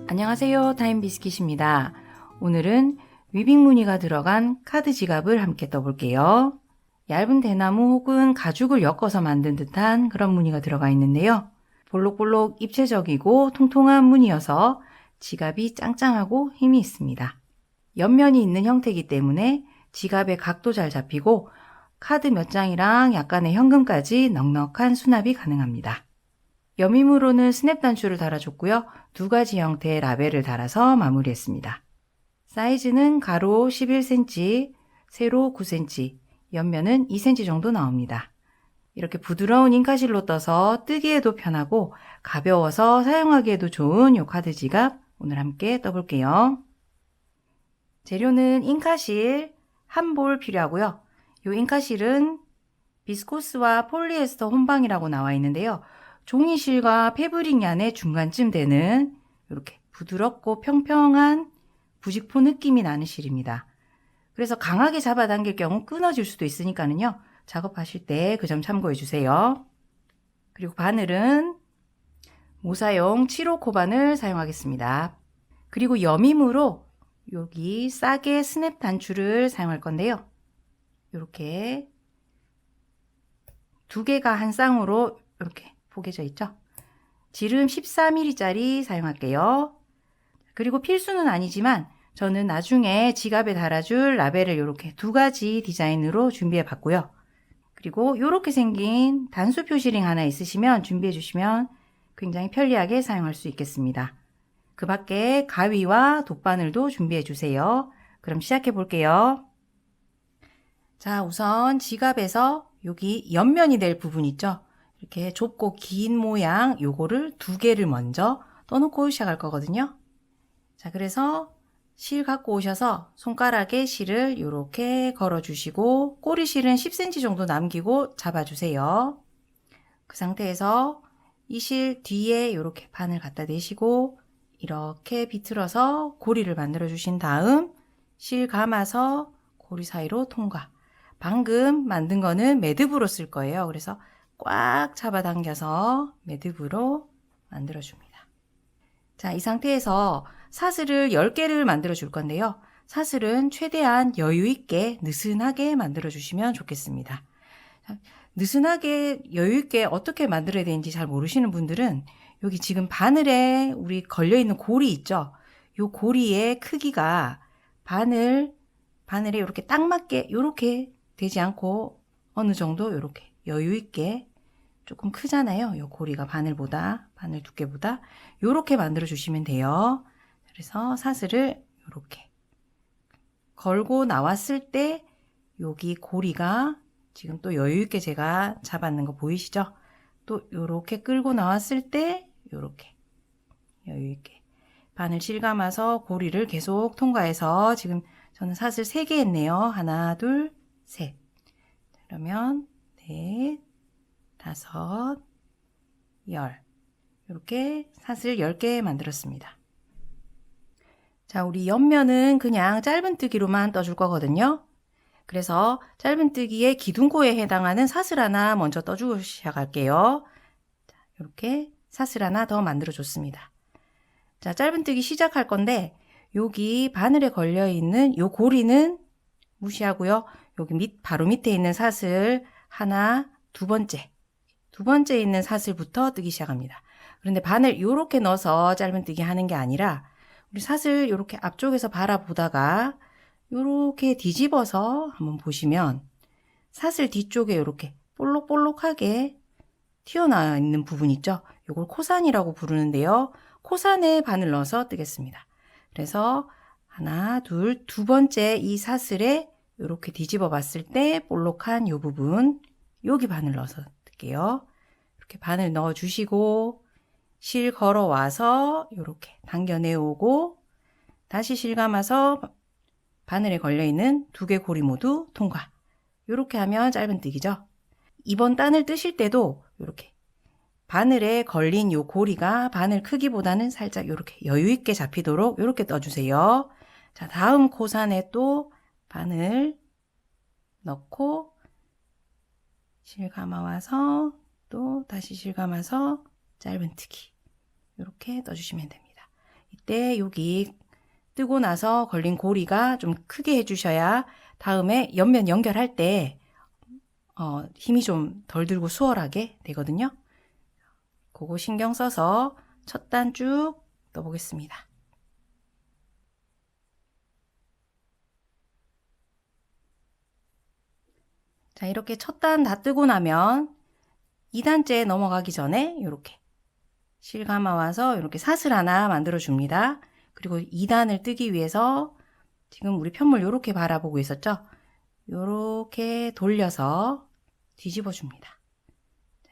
안녕하세요. 타임비스킷입니다. 오늘은 위빙 무늬가 들어간 카드 지갑을 함께 떠볼게요. 얇은 대나무 혹은 가죽을 엮어서 만든 듯한 그런 무늬가 들어가 있는데요. 볼록볼록 입체적이고 통통한 무늬여서 지갑이 짱짱하고 힘이 있습니다. 옆면이 있는 형태이기 때문에 지갑의 각도 잘 잡히고 카드 몇 장이랑 약간의 현금까지 넉넉한 수납이 가능합니다. 여밈으로는 스냅 단추를 달아줬고요. 두 가지 형태의 라벨을 달아서 마무리했습니다. 사이즈는 가로 11cm, 세로 9cm, 옆면은 2cm 정도 나옵니다. 이렇게 부드러운 잉카실로 떠서 뜨기에도 편하고 가벼워서 사용하기에도 좋은 이 카드 지갑 오늘 함께 떠볼게요. 재료는 잉카실 한 볼 필요하고요. 이 잉카실은 비스코스와 폴리에스터 혼방이라고 나와 있는데요. 종이실과 패브릭 얀의 중간쯤 되는 이렇게 부드럽고 평평한 부직포 느낌이 나는 실입니다. 그래서 강하게 잡아당길 경우 끊어질 수도 있으니까요. 작업하실 때 그 점 참고해 주세요. 그리고 바늘은 모사용 7호 코바늘 사용하겠습니다. 그리고 여밈으로 여기 싸게 스냅 단추를 사용할 건데요. 이렇게 두 개가 한 쌍으로 이렇게 포개져 있죠. 지름 14mm짜리 사용할게요. 그리고 필수는 아니지만 저는 나중에 지갑에 달아줄 라벨을 이렇게 두 가지 디자인으로 준비해 봤고요. 그리고 이렇게 생긴 단수 표시링 하나 있으시면 준비해 주시면 굉장히 편리하게 사용할 수 있겠습니다. 그 밖에 가위와 돗바늘도 준비해 주세요. 그럼 시작해 볼게요. 자, 우선 지갑에서 여기 옆면이 될 부분 있죠? 이렇게 좁고 긴 모양 요거를 두 개를 먼저 떠놓고 시작할 거거든요. 자, 그래서 실 갖고 오셔서 손가락에 실을 이렇게 걸어 주시고 꼬리 실은 10cm 정도 남기고 잡아 주세요. 그 상태에서 이 실 뒤에 이렇게 바늘 갖다 대시고 이렇게 비틀어서 고리를 만들어 주신 다음 실 감아서 고리 사이로 통과. 방금 만든 거는 매듭으로 쓸 거예요. 그래서 꽉 잡아당겨서 매듭으로 만들어줍니다. 자, 이 상태에서 사슬을 10개를 만들어 줄 건데요. 사슬은 최대한 여유 있게 느슨하게 만들어 주시면 좋겠습니다. 느슨하게 여유 있게 어떻게 만들어야 되는지 잘 모르시는 분들은 여기 지금 바늘에 우리 걸려 있는 고리 있죠? 이 고리의 크기가 바늘에 이렇게 딱 맞게 이렇게 되지 않고 어느 정도 이렇게 여유 있게 조금 크잖아요. 요 고리가 바늘 두께보다 요렇게 만들어 주시면 돼요. 그래서 사슬을 요렇게 걸고 나왔을 때 여기 고리가 지금 또 여유 있게 제가 잡았는 거 보이시죠? 또 요렇게 끌고 나왔을 때 요렇게 여유 있게 바늘 실감아서 고리를 계속 통과해서 지금 저는 사슬 3개 했네요. 하나, 둘, 셋. 그러면 넷, 다섯, 열. 이렇게 사슬 10개 만들었습니다. 자, 우리 옆면은 그냥 짧은뜨기로만 떠줄 거거든요. 그래서 짧은뜨기의 기둥코에 해당하는 사슬 하나 먼저 떠주고 시작할게요. 자, 이렇게 사슬 하나 더 만들어줬습니다. 자, 짧은뜨기 시작할 건데 여기 바늘에 걸려있는 요 고리는 무시하고요. 여기 바로 밑에 있는 사슬 하나, 두 번째 있는 사슬부터 뜨기 시작합니다. 그런데 바늘 요렇게 넣어서 짧은뜨기 하는 게 아니라 우리 사슬 요렇게 앞쪽에서 바라보다가 요렇게 뒤집어서 한번 보시면 사슬 뒤쪽에 요렇게 볼록볼록하게 튀어나와 있는 부분 있죠? 요걸 코산이라고 부르는데요. 코산에 바늘 넣어서 뜨겠습니다. 그래서 하나, 둘, 두 번째 이 사슬에 요렇게 뒤집어 봤을 때 볼록한 요 부분 여기 바늘 넣어서 뜰게요. 이렇게 바늘 넣어 주시고 실 걸어 와서 이렇게 당겨내 오고 다시 실 감아서 바늘에 걸려 있는 두 개 고리 모두 통과. 이렇게 하면 짧은뜨기죠. 이번 단을 뜨실 때도 이렇게 바늘에 걸린 요 고리가 바늘 크기보다는 살짝 이렇게 여유 있게 잡히도록 이렇게 떠주세요. 자, 다음 코산에 또 바늘 넣고 실 감아와서 또 다시 실 감아서 짧은뜨기 이렇게 떠주시면 됩니다. 이때 여기 뜨고 나서 걸린 고리가 좀 크게 해주셔야 다음에 옆면 연결할 때 힘이 좀 덜 들고 수월하게 되거든요. 그거 신경 써서 첫 단 쭉 떠보겠습니다. 자, 이렇게 첫 단 다 뜨고 나면 2단째 넘어가기 전에 이렇게 실감아 와서 이렇게 사슬 하나 만들어 줍니다. 그리고 2단을 뜨기 위해서 지금 우리 편물 이렇게 바라보고 있었죠? 이렇게 돌려서 뒤집어 줍니다.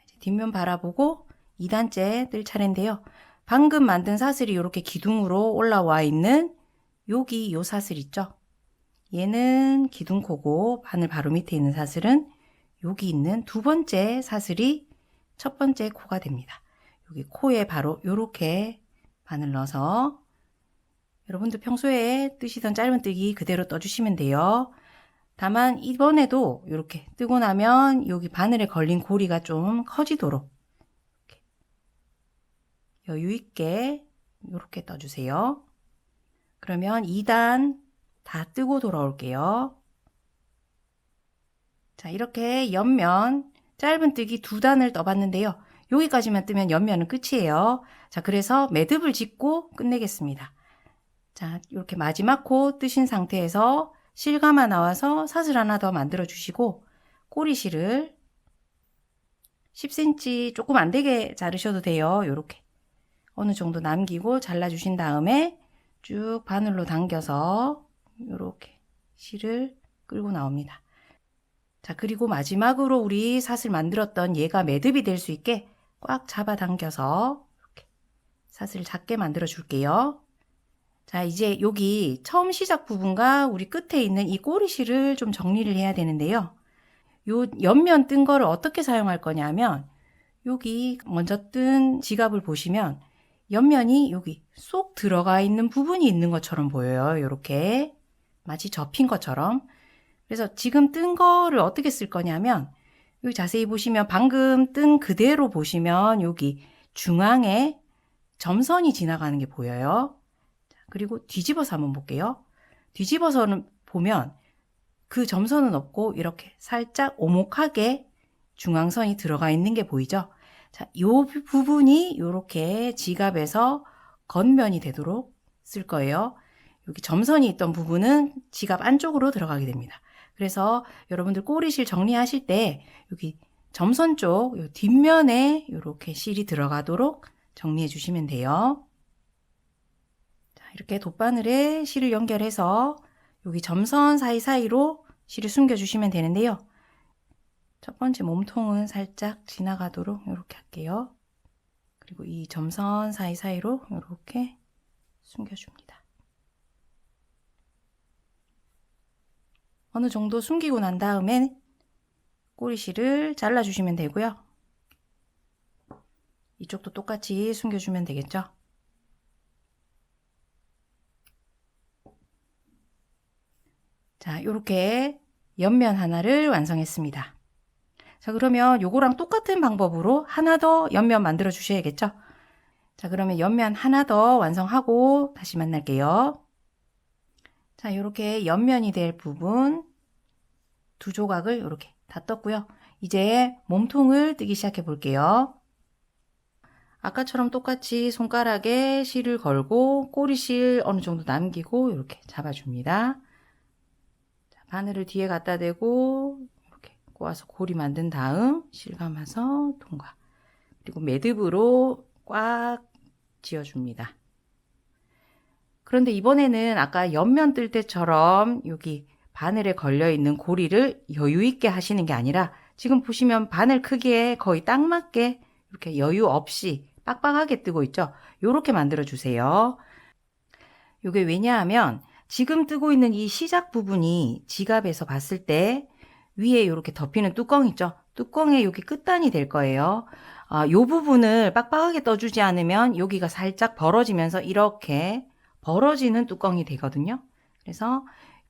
이제 뒷면 바라보고 2단째 뜰 차례인데요. 방금 만든 사슬이 이렇게 기둥으로 올라와 있는 여기 요 사슬 있죠? 얘는 기둥코고 바늘 바로 밑에 있는 사슬은 여기 있는 두 번째 사슬이 첫 번째 코가 됩니다. 여기 코에 바로 이렇게 바늘 넣어서 여러분들 평소에 뜨시던 짧은 뜨기 그대로 떠주시면 돼요. 다만 이번에도 이렇게 뜨고 나면 여기 바늘에 걸린 고리가 좀 커지도록 여유 있게 이렇게 떠주세요. 그러면 2단 다 뜨고 돌아올게요. 자, 이렇게 옆면 짧은 뜨기 2단을 떠봤는데요. 여기까지만 뜨면 옆면은 끝이에요. 자, 그래서 매듭을 짓고 끝내겠습니다. 자, 이렇게 마지막 코 뜨신 상태에서 실감아 나와서 사슬 하나 더 만들어 주시고 꼬리실을 10cm 조금 안 되게 자르셔도 돼요. 이렇게 어느 정도 남기고 잘라 주신 다음에 쭉 바늘로 당겨서 이렇게 실을 끌고 나옵니다. 자, 그리고 마지막으로 우리 사슬 만들었던 얘가 매듭이 될 수 있게 꽉 잡아 당겨서 이렇게 사슬 작게 만들어 줄게요. 자, 이제 여기 처음 시작 부분과 우리 끝에 있는 이 꼬리실을 좀 정리를 해야 되는데요. 요 옆면 뜬 거를 어떻게 사용할 거냐면 여기 먼저 뜬 지갑을 보시면 옆면이 여기 쏙 들어가 있는 부분이 있는 것처럼 보여요. 이렇게 마치 접힌 것처럼. 그래서 지금 뜬 거를 어떻게 쓸 거냐면 여기 자세히 보시면 방금 뜬 그대로 보시면 여기 중앙에 점선이 지나가는 게 보여요. 그리고 뒤집어서 한번 볼게요. 뒤집어서는 보면 그 점선은 없고 이렇게 살짝 오목하게 중앙선이 들어가 있는 게 보이죠? 자, 요 부분이 이렇게 지갑에서 겉면이 되도록 쓸 거예요. 여기 점선이 있던 부분은 지갑 안쪽으로 들어가게 됩니다. 그래서 여러분들 꼬리실 정리하실 때 여기 점선 쪽 요 뒷면에 이렇게 실이 들어가도록 정리해 주시면 돼요. 자, 이렇게 돗바늘에 실을 연결해서 여기 점선 사이사이로 실을 숨겨 주시면 되는데요. 첫 번째 몸통은 살짝 지나가도록 이렇게 할게요. 그리고 이 점선 사이사이로 이렇게 숨겨줍니다. 어느 정도 숨기고 난 다음에 꼬리실을 잘라주시면 되고요. 이쪽도 똑같이 숨겨주면 되겠죠. 자, 이렇게 옆면 하나를 완성했습니다. 자, 그러면 요거랑 똑같은 방법으로 하나 더 옆면 만들어 주셔야겠죠? 자, 그러면 옆면 하나 더 완성하고 다시 만날게요. 자, 이렇게 옆면이 될 부분 두 조각을 이렇게 다 떴고요. 이제 몸통을 뜨기 시작해 볼게요. 아까처럼 똑같이 손가락에 실을 걸고 꼬리실 어느 정도 남기고 이렇게 잡아줍니다. 자, 바늘을 뒤에 갖다 대고 이렇게 꼬아서 고리 만든 다음 실 감아서 통과. 그리고 매듭으로 꽉 지어줍니다. 그런데 이번에는 아까 옆면 뜰 때처럼 여기 바늘에 걸려 있는 고리를 여유 있게 하시는 게 아니라 지금 보시면 바늘 크기에 거의 딱 맞게 이렇게 여유 없이 빡빡하게 뜨고 있죠. 이렇게 만들어 주세요. 이게 왜냐하면 지금 뜨고 있는 이 시작 부분이 지갑에서 봤을 때 위에 이렇게 덮이는 뚜껑 있죠. 뚜껑에 여기 끝단이 될 거예요. 이 부분을 빡빡하게 떠주지 않으면 여기가 살짝 벌어지면서 이렇게 벌어지는 뚜껑이 되거든요. 그래서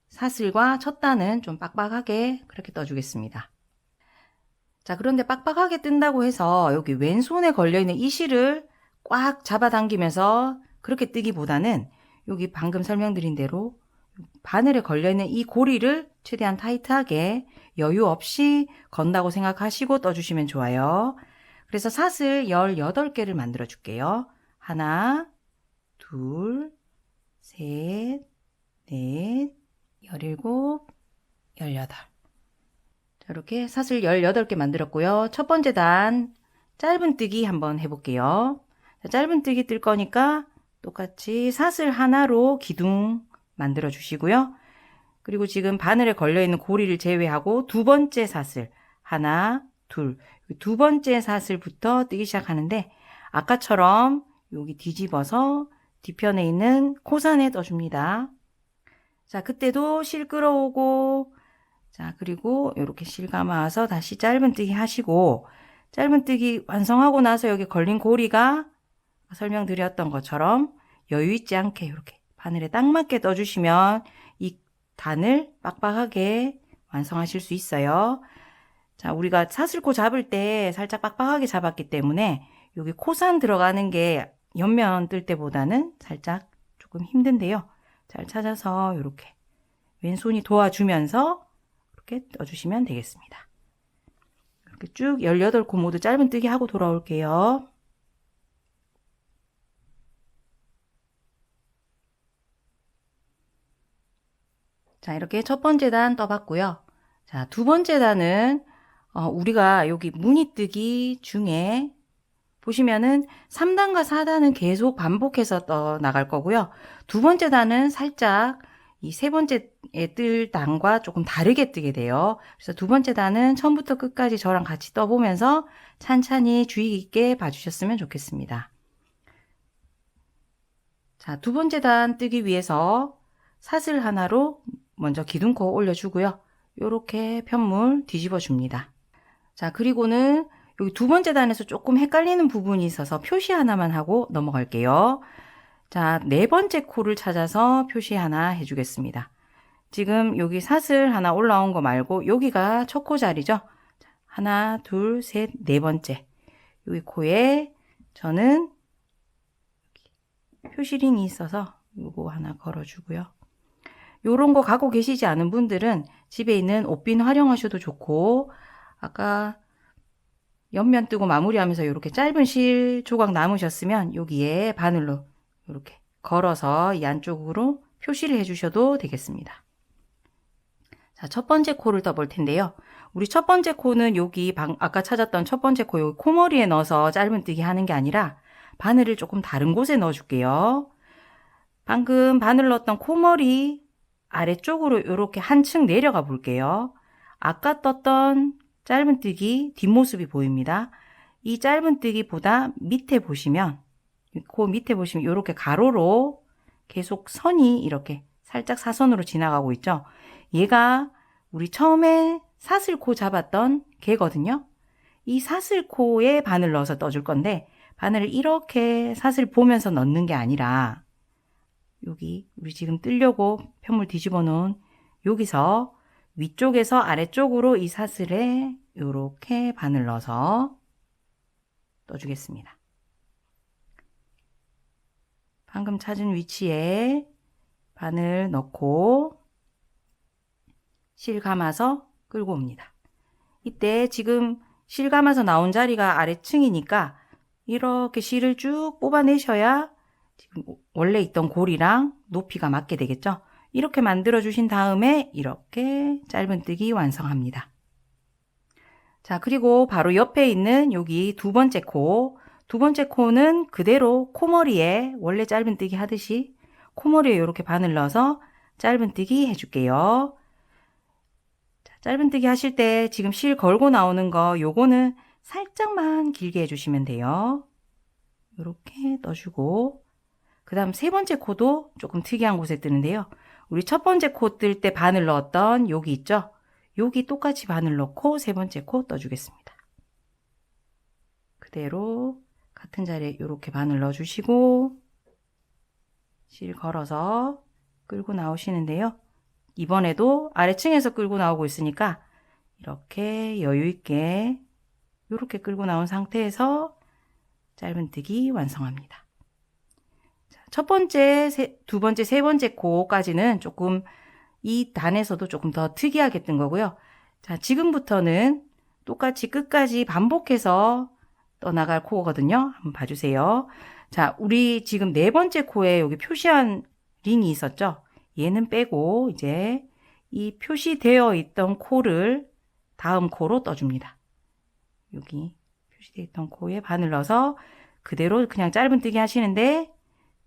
사슬과 첫 단은 좀 빡빡하게 그렇게 떠주겠습니다. 자, 그런데 빡빡하게 뜬다고 해서 여기 왼손에 걸려있는 이 실을 꽉 잡아당기면서 그렇게 뜨기보다는 여기 방금 설명드린 대로 바늘에 걸려있는 이 고리를 최대한 타이트하게 여유 없이 건다고 생각하시고 떠주시면 좋아요. 그래서 사슬 18개를 만들어 줄게요. 하나, 둘, 셋, 넷, 17, 18. 자, 이렇게 사슬 18개 만들었고요. 첫 번째 단 짧은뜨기 한번 해볼게요. 자, 짧은뜨기 뜰 거니까 똑같이 사슬 하나로 기둥 만들어 주시고요. 그리고 지금 바늘에 걸려있는 고리를 제외하고 두 번째 사슬 하나, 둘, 두 번째 사슬부터 뜨기 시작하는데 아까처럼 여기 뒤집어서 뒤편에 있는 코산에 떠줍니다. 자, 그때도 실 끌어오고, 자, 그리고 이렇게 실 감아서 다시 짧은뜨기 하시고, 짧은뜨기 완성하고 나서 여기 걸린 고리가 설명드렸던 것처럼 여유 있지 않게 이렇게 바늘에 딱 맞게 떠주시면 이 단을 빡빡하게 완성하실 수 있어요. 자, 우리가 사슬코 잡을 때 살짝 빡빡하게 잡았기 때문에 여기 코산 들어가는 게 옆면 뜰 때보다는 살짝 조금 힘든데요. 잘 찾아서 이렇게 왼손이 도와주면서 이렇게 떠주시면 되겠습니다. 이렇게 쭉 18코 모두 짧은뜨기 하고 돌아올게요. 자, 이렇게 첫 번째 단 떠봤고요. 자, 두 번째 단은 우리가 여기 무늬뜨기 중에 보시면은 3단과 4단은 계속 반복해서 떠 나갈 거고요. 두 번째 단은 살짝 이 세 번째 뜰 단과 조금 다르게 뜨게 돼요. 그래서 두 번째 단은 처음부터 끝까지 저랑 같이 떠보면서 찬찬히 주의 깊게 봐주셨으면 좋겠습니다. 자, 두 번째 단 뜨기 위해서 사슬 하나로 먼저 기둥코 올려주고요. 요렇게 편물 뒤집어 줍니다. 자, 그리고는 여기 두 번째 단에서 조금 헷갈리는 부분이 있어서 표시 하나만 하고 넘어갈게요. 자, 네 번째 코를 찾아서 표시 하나 해주겠습니다. 지금 여기 사슬 하나 올라온 거 말고 여기가 첫 코 자리죠. 하나, 둘, 셋, 네 번째. 여기 코에 저는 표시링이 있어서 요거 하나 걸어주고요. 요런 거 갖고 계시지 않은 분들은 집에 있는 옷빈 활용하셔도 좋고, 아까 옆면 뜨고 마무리하면서 이렇게 짧은 실 조각 남으셨으면 여기에 바늘로 이렇게 걸어서 이 안쪽으로 표시를 해주셔도 되겠습니다. 자, 첫 번째 코를 떠볼 텐데요. 우리 첫 번째 코는 여기 아까 찾았던 첫 번째 코 여기 코머리에 넣어서 짧은뜨기 하는 게 아니라 바늘을 조금 다른 곳에 넣어 줄게요. 방금 바늘 넣었던 코머리 아래쪽으로 이렇게 한층 내려가 볼게요. 아까 떴던 짧은뜨기 뒷모습이 보입니다. 이 짧은뜨기보다 밑에 보시면 그 밑에 보시면 이렇게 가로로 계속 선이 이렇게 살짝 사선으로 지나가고 있죠. 얘가 우리 처음에 사슬코 잡았던 개거든요. 이 사슬코에 바늘 넣어서 떠줄 건데 바늘을 이렇게 사슬 보면서 넣는 게 아니라 여기 우리 지금 뜨려고 편물 뒤집어 놓은 여기서 위쪽에서 아래쪽으로 이 사슬에 이렇게 바늘 넣어서 떠주겠습니다. 방금 찾은 위치에 바늘 넣고 실 감아서 끌고 옵니다. 이때 지금 실 감아서 나온 자리가 아래층이니까 이렇게 실을 쭉 뽑아내셔야 지금 원래 있던 고리랑 높이가 맞게 되겠죠. 이렇게 만들어 주신 다음에 이렇게 짧은뜨기 완성합니다. 자, 그리고 바로 옆에 있는 여기 두 번째 코는 그대로 코머리에 원래 짧은뜨기 하듯이 코머리에 이렇게 바늘 넣어서 짧은뜨기 해줄게요. 자, 짧은뜨기 하실 때 지금 실 걸고 나오는 거 요거는 살짝만 길게 해주시면 돼요. 이렇게 떠주고 그 다음 세 번째 코도 조금 특이한 곳에 뜨는데요. 우리 첫 번째 코 뜰 때 바늘 넣었던 여기 있죠? 여기 똑같이 바늘 넣고 세 번째 코 떠주겠습니다. 그대로 같은 자리에 이렇게 바늘 넣어주시고 실 걸어서 끌고 나오시는데요. 이번에도 아래층에서 끌고 나오고 있으니까 이렇게 여유 있게 이렇게 끌고 나온 상태에서 짧은뜨기 완성합니다. 자, 첫 번째, 두 번째, 세 번째 코까지는 조금 이 단에서도 조금 더 특이하게 뜬 거고요. 자, 지금부터는 똑같이 끝까지 반복해서 떠나갈 코거든요. 한번 봐주세요. 자, 우리 지금 네 번째 코에 여기 표시한 링이 있었죠? 얘는 빼고 이제 이 표시되어 있던 코를 다음 코로 떠줍니다. 여기 표시되어 있던 코에 바늘 넣어서 그대로 그냥 짧은뜨기 하시는데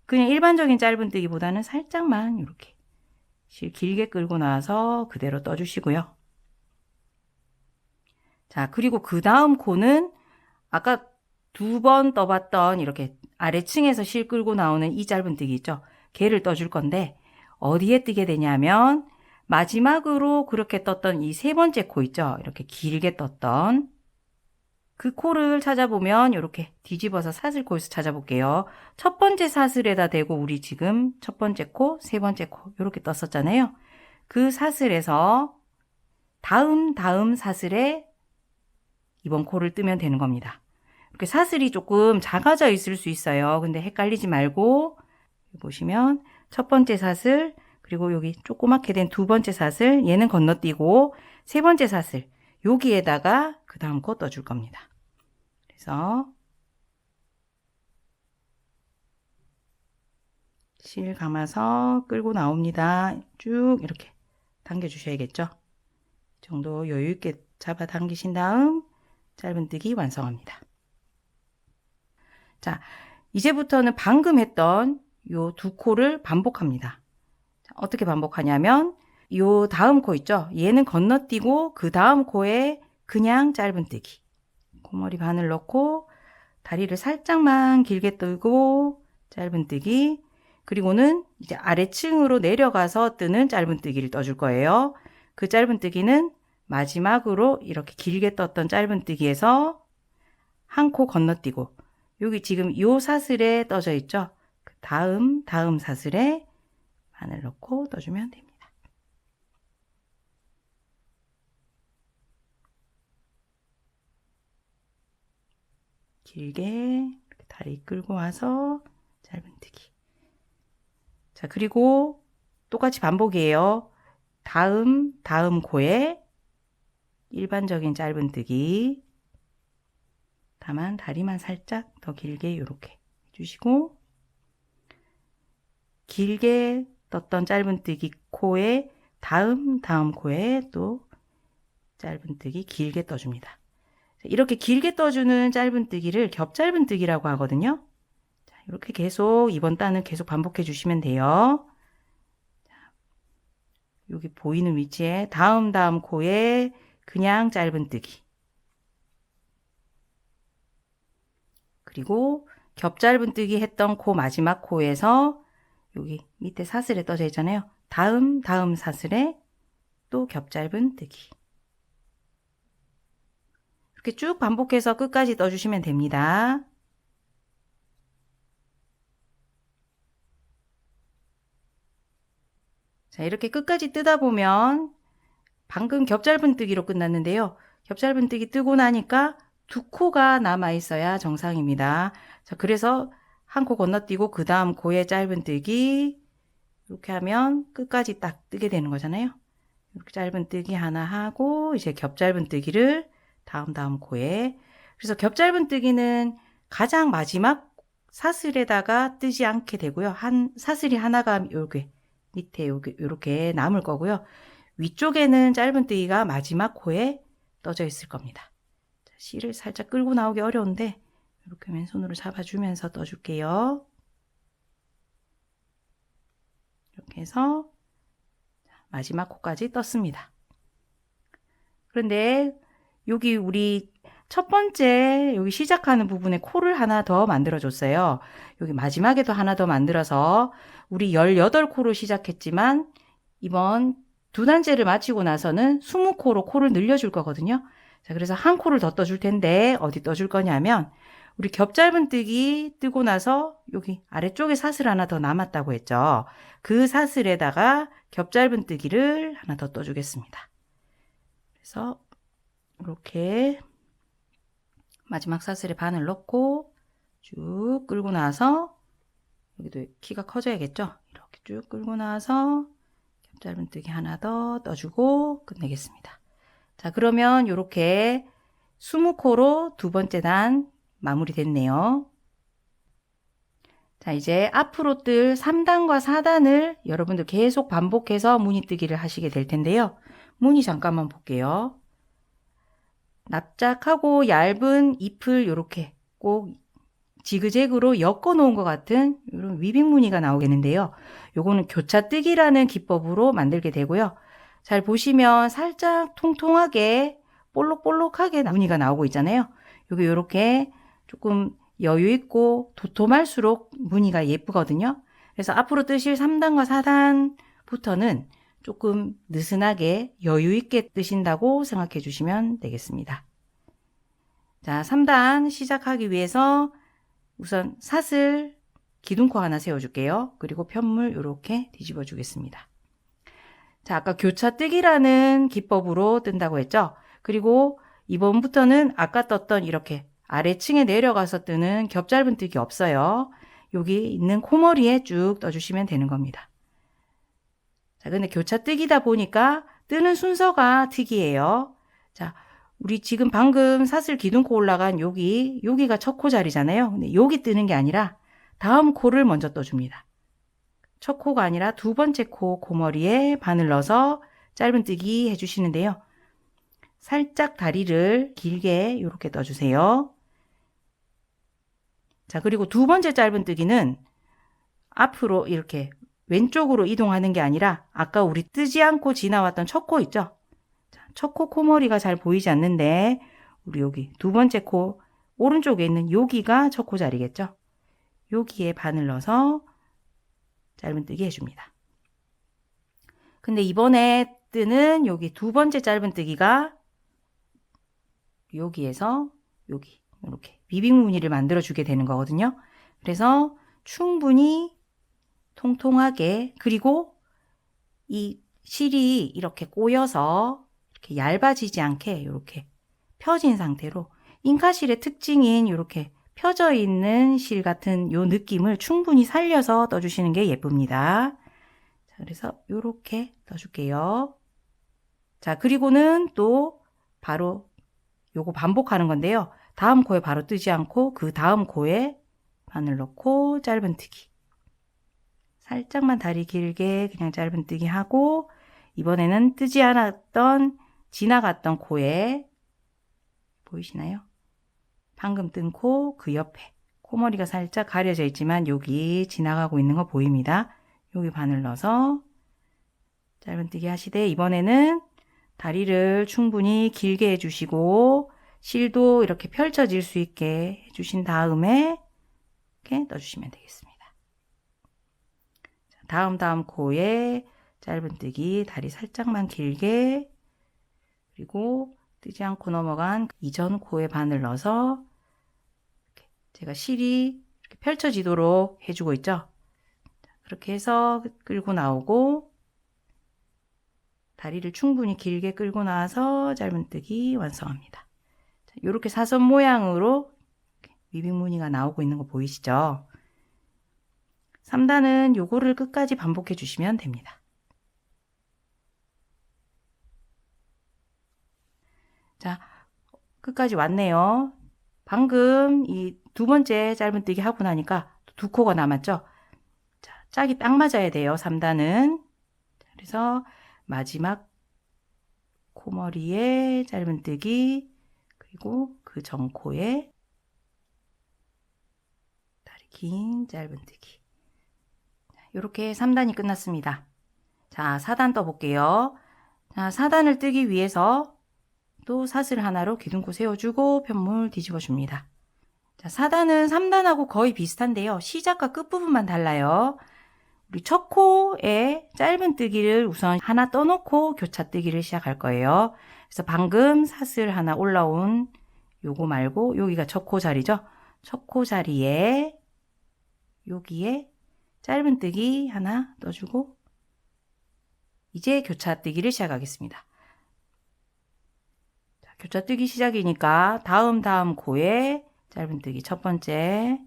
그냥 일반적인 짧은뜨기보다는 살짝만 이렇게 길게 끌고 나와서 그대로 떠주시고요. 자, 그리고 그 다음 코는 아까 두 번 떠봤던 이렇게 아래층에서 실 끌고 나오는 이 짧은뜨기 있죠? 걔를 떠줄 건데 어디에 뜨게 되냐면 마지막으로 그렇게 떴던 이 세 번째 코 있죠? 이렇게 길게 떴던 그 코를 찾아보면 이렇게 뒤집어서 사슬코에서 찾아볼게요. 첫 번째 사슬에다 대고 우리 지금 첫 번째 코, 세 번째 코 이렇게 떴었잖아요. 그 사슬에서 다음 사슬에 이번 코를 뜨면 되는 겁니다. 이렇게 사슬이 조금 작아져 있을 수 있어요. 근데 헷갈리지 말고 보시면 첫 번째 사슬 그리고 여기 조그맣게 된 두 번째 사슬 얘는 건너뛰고 세 번째 사슬 여기에다가 그 다음 코 떠줄 겁니다. 그래서 실 감아서 끌고 나옵니다. 쭉 이렇게 당겨 주셔야겠죠. 이 정도 여유 있게 잡아 당기신 다음 짧은뜨기 완성합니다. 자, 이제부터는 방금 했던 요 두 코를 반복합니다. 자, 어떻게 반복하냐면 요 다음 코 있죠? 얘는 건너뛰고 그 다음 코에 그냥 짧은뜨기. 고머리 바늘 넣고 다리를 살짝만 길게 뜨고 짧은뜨기. 그리고는 이제 아래층으로 내려가서 뜨는 짧은뜨기를 떠줄 거예요. 그 짧은뜨기는 마지막으로 이렇게 길게 떴던 짧은뜨기에서 한 코 건너뛰고 여기 지금 요 사슬에 떠져 있죠. 그 다음 사슬에 바늘 넣고 떠주면 됩니다. 길게 이렇게 다리 끌고 와서 짧은뜨기. 자, 그리고 똑같이 반복이에요. 다음 코에 일반적인 짧은뜨기. 다만 다리만 살짝 더 길게 이렇게 해주시고 길게 떴던 짧은뜨기 코에 다음 코에 또 짧은뜨기 길게 떠줍니다. 이렇게 길게 떠주는 짧은뜨기를 겹짧은뜨기라고 하거든요. 자, 이렇게 계속 이번 단은 계속 반복해 주시면 돼요. 자, 여기 보이는 위치에 다음 코에 그냥 짧은뜨기 그리고 겹짧은뜨기 했던 코 마지막 코에서 여기 밑에 사슬에 떠져 있잖아요. 다음 사슬에 또 겹짧은뜨기 이렇게 쭉 반복해서 끝까지 떠주시면 됩니다. 자, 이렇게 끝까지 뜨다 보면 방금 겹짧은뜨기로 끝났는데요. 겹짧은뜨기 뜨고 나니까 두 코가 남아 있어야 정상입니다. 자, 그래서 한 코 건너뛰고 그 다음 코에 짧은뜨기 이렇게 하면 끝까지 딱 뜨게 되는 거잖아요. 이렇게 짧은뜨기 하나 하고 이제 겹짧은뜨기를 다음 코에 그래서 겹짧은뜨기는 가장 마지막 사슬에다가 뜨지 않게 되고요. 한 사슬이 하나가 요게 밑에 요렇게 남을 거고요. 위쪽에는 짧은뜨기가 마지막 코에 떠져 있을 겁니다. 실을 살짝 끌고 나오기 어려운데 이렇게 왼손으로 잡아주면서 떠줄게요. 이렇게 해서 마지막 코까지 떴습니다. 그런데 여기 우리 첫 번째 여기 시작하는 부분에 코를 하나 더 만들어 줬어요. 여기 마지막에도 하나 더 만들어서 우리 18코로 시작했지만 이번 두 단째를 마치고 나서는 20코로 코를 늘려줄 거거든요. 자, 그래서 한 코를 더 떠줄 텐데 어디 떠줄 거냐면 우리 겹짧은뜨기 뜨고 나서 여기 아래쪽에 사슬 하나 더 남았다고 했죠. 그 사슬에다가 겹짧은뜨기를 하나 더 떠주겠습니다. 그래서 이렇게 마지막 사슬에 바늘 넣고 쭉 끌고 나서 여기도 키가 커져야겠죠? 이렇게 쭉 끌고 나와서 짧은뜨기 하나 더 떠주고 끝내겠습니다. 자, 그러면 이렇게 20코로 두 번째 단 마무리 됐네요. 자, 이제 앞으로 뜰 3단과 4단을 여러분들 계속 반복해서 무늬뜨기를 하시게 될 텐데요. 무늬 잠깐만 볼게요. 납작하고 얇은 잎을 이렇게 꼭 지그재그로 엮어 놓은 것 같은 이런 위빙 무늬가 나오겠는데요. 요거는 교차뜨기라는 기법으로 만들게 되고요. 잘 보시면 살짝 통통하게 볼록볼록하게 무늬가 나오고 있잖아요. 요게 요렇게 조금 여유 있고 도톰할수록 무늬가 예쁘거든요. 그래서 앞으로 뜨실 3단과 4단부터는 조금 느슨하게 여유 있게 뜨신다고 생각해 주시면 되겠습니다. 자, 3단 시작하기 위해서 우선 사슬 기둥코 하나 세워줄게요. 그리고 편물 이렇게 뒤집어 주겠습니다. 자, 아까 교차뜨기라는 기법으로 뜬다고 했죠. 그리고 이번부터는 아까 떴던 이렇게 아래층에 내려가서 뜨는 겹짧은뜨기 없어요. 여기 있는 코머리에 쭉 떠주시면 되는 겁니다. 자, 근데 교차뜨기다 보니까 뜨는 순서가 특이해요. 자, 우리 지금 방금 사슬 기둥코 올라간 여기가 첫 코 자리잖아요. 근데 여기 뜨는 게 아니라 다음 코를 먼저 떠줍니다. 첫 코가 아니라 두 번째 코 고머리에 바늘 넣어서 짧은뜨기 해주시는데요. 살짝 다리를 길게 이렇게 떠주세요. 자, 그리고 두 번째 짧은뜨기는 앞으로 이렇게 왼쪽으로 이동하는 게 아니라 아까 우리 뜨지 않고 지나왔던 첫 코 있죠? 첫 코 코머리가 잘 보이지 않는데 우리 여기 두 번째 코 오른쪽에 있는 여기가 첫 코 자리겠죠? 여기에 바늘 넣어서 짧은뜨기 해줍니다. 근데 이번에 뜨는 여기 두 번째 짧은뜨기가 여기에서 여기 이렇게 위빙 무늬를 만들어 주게 되는 거거든요. 그래서 충분히 통통하게, 그리고 이 실이 이렇게 꼬여서 이렇게 얇아지지 않게 이렇게 펴진 상태로 잉카실의 특징인 이렇게 펴져 있는 실 같은 요 느낌을 충분히 살려서 떠주시는 게 예쁩니다. 자, 그래서 이렇게 떠줄게요. 자, 그리고는 또 바로 요거 반복하는 건데요. 다음 코에 바로 뜨지 않고 그 다음 코에 바늘 넣고 짧은뜨기. 살짝만 다리 길게 그냥 짧은뜨기 하고, 이번에는 뜨지 않았던 지나갔던 코에 보이시나요? 방금 뜬 코 그 옆에 코머리가 살짝 가려져 있지만 여기 지나가고 있는 거 보입니다. 여기 바늘 넣어서 짧은뜨기 하시되, 이번에는 다리를 충분히 길게 해주시고 실도 이렇게 펼쳐질 수 있게 해주신 다음에 이렇게 넣어주시면 되겠습니다. 다음 코에 짧은뜨기 다리 살짝만 길게, 그리고 뜨지 않고 넘어간 이전 코에 바늘 넣어서 이렇게 제가 실이 이렇게 펼쳐지도록 해주고 있죠. 그렇게 해서 끌고 나오고 다리를 충분히 길게 끌고 나와서 짧은뜨기 완성합니다. 이렇게 사선 모양으로 위빙 무늬가 나오고 있는 거 보이시죠? 3단은 요거를 끝까지 반복해 주시면 됩니다. 자, 끝까지 왔네요. 방금 이 두 번째 짧은뜨기 하고 나니까 두 코가 남았죠? 자, 짝이 딱 맞아야 돼요, 3단은. 그래서 마지막 코머리에 짧은뜨기, 그리고 그 전 코에 다리 긴 짧은뜨기. 이렇게 3단이 끝났습니다. 자, 4단 떠볼게요. 자, 4단을 뜨기 위해서 또 사슬 하나로 기둥코 세워주고 편물 뒤집어 줍니다. 자, 4단은 3단하고 거의 비슷한데요. 시작과 끝부분만 달라요. 우리 첫 코에 짧은뜨기를 우선 하나 떠놓고 교차뜨기를 시작할 거예요. 그래서 방금 사슬 하나 올라온 요거 말고 여기가 첫 코 자리죠. 첫 코 자리에 여기에 짧은뜨기 하나 떠주고 이제 교차뜨기를 시작하겠습니다. 자, 교차뜨기 시작이니까 다음 코에 짧은뜨기 첫 번째,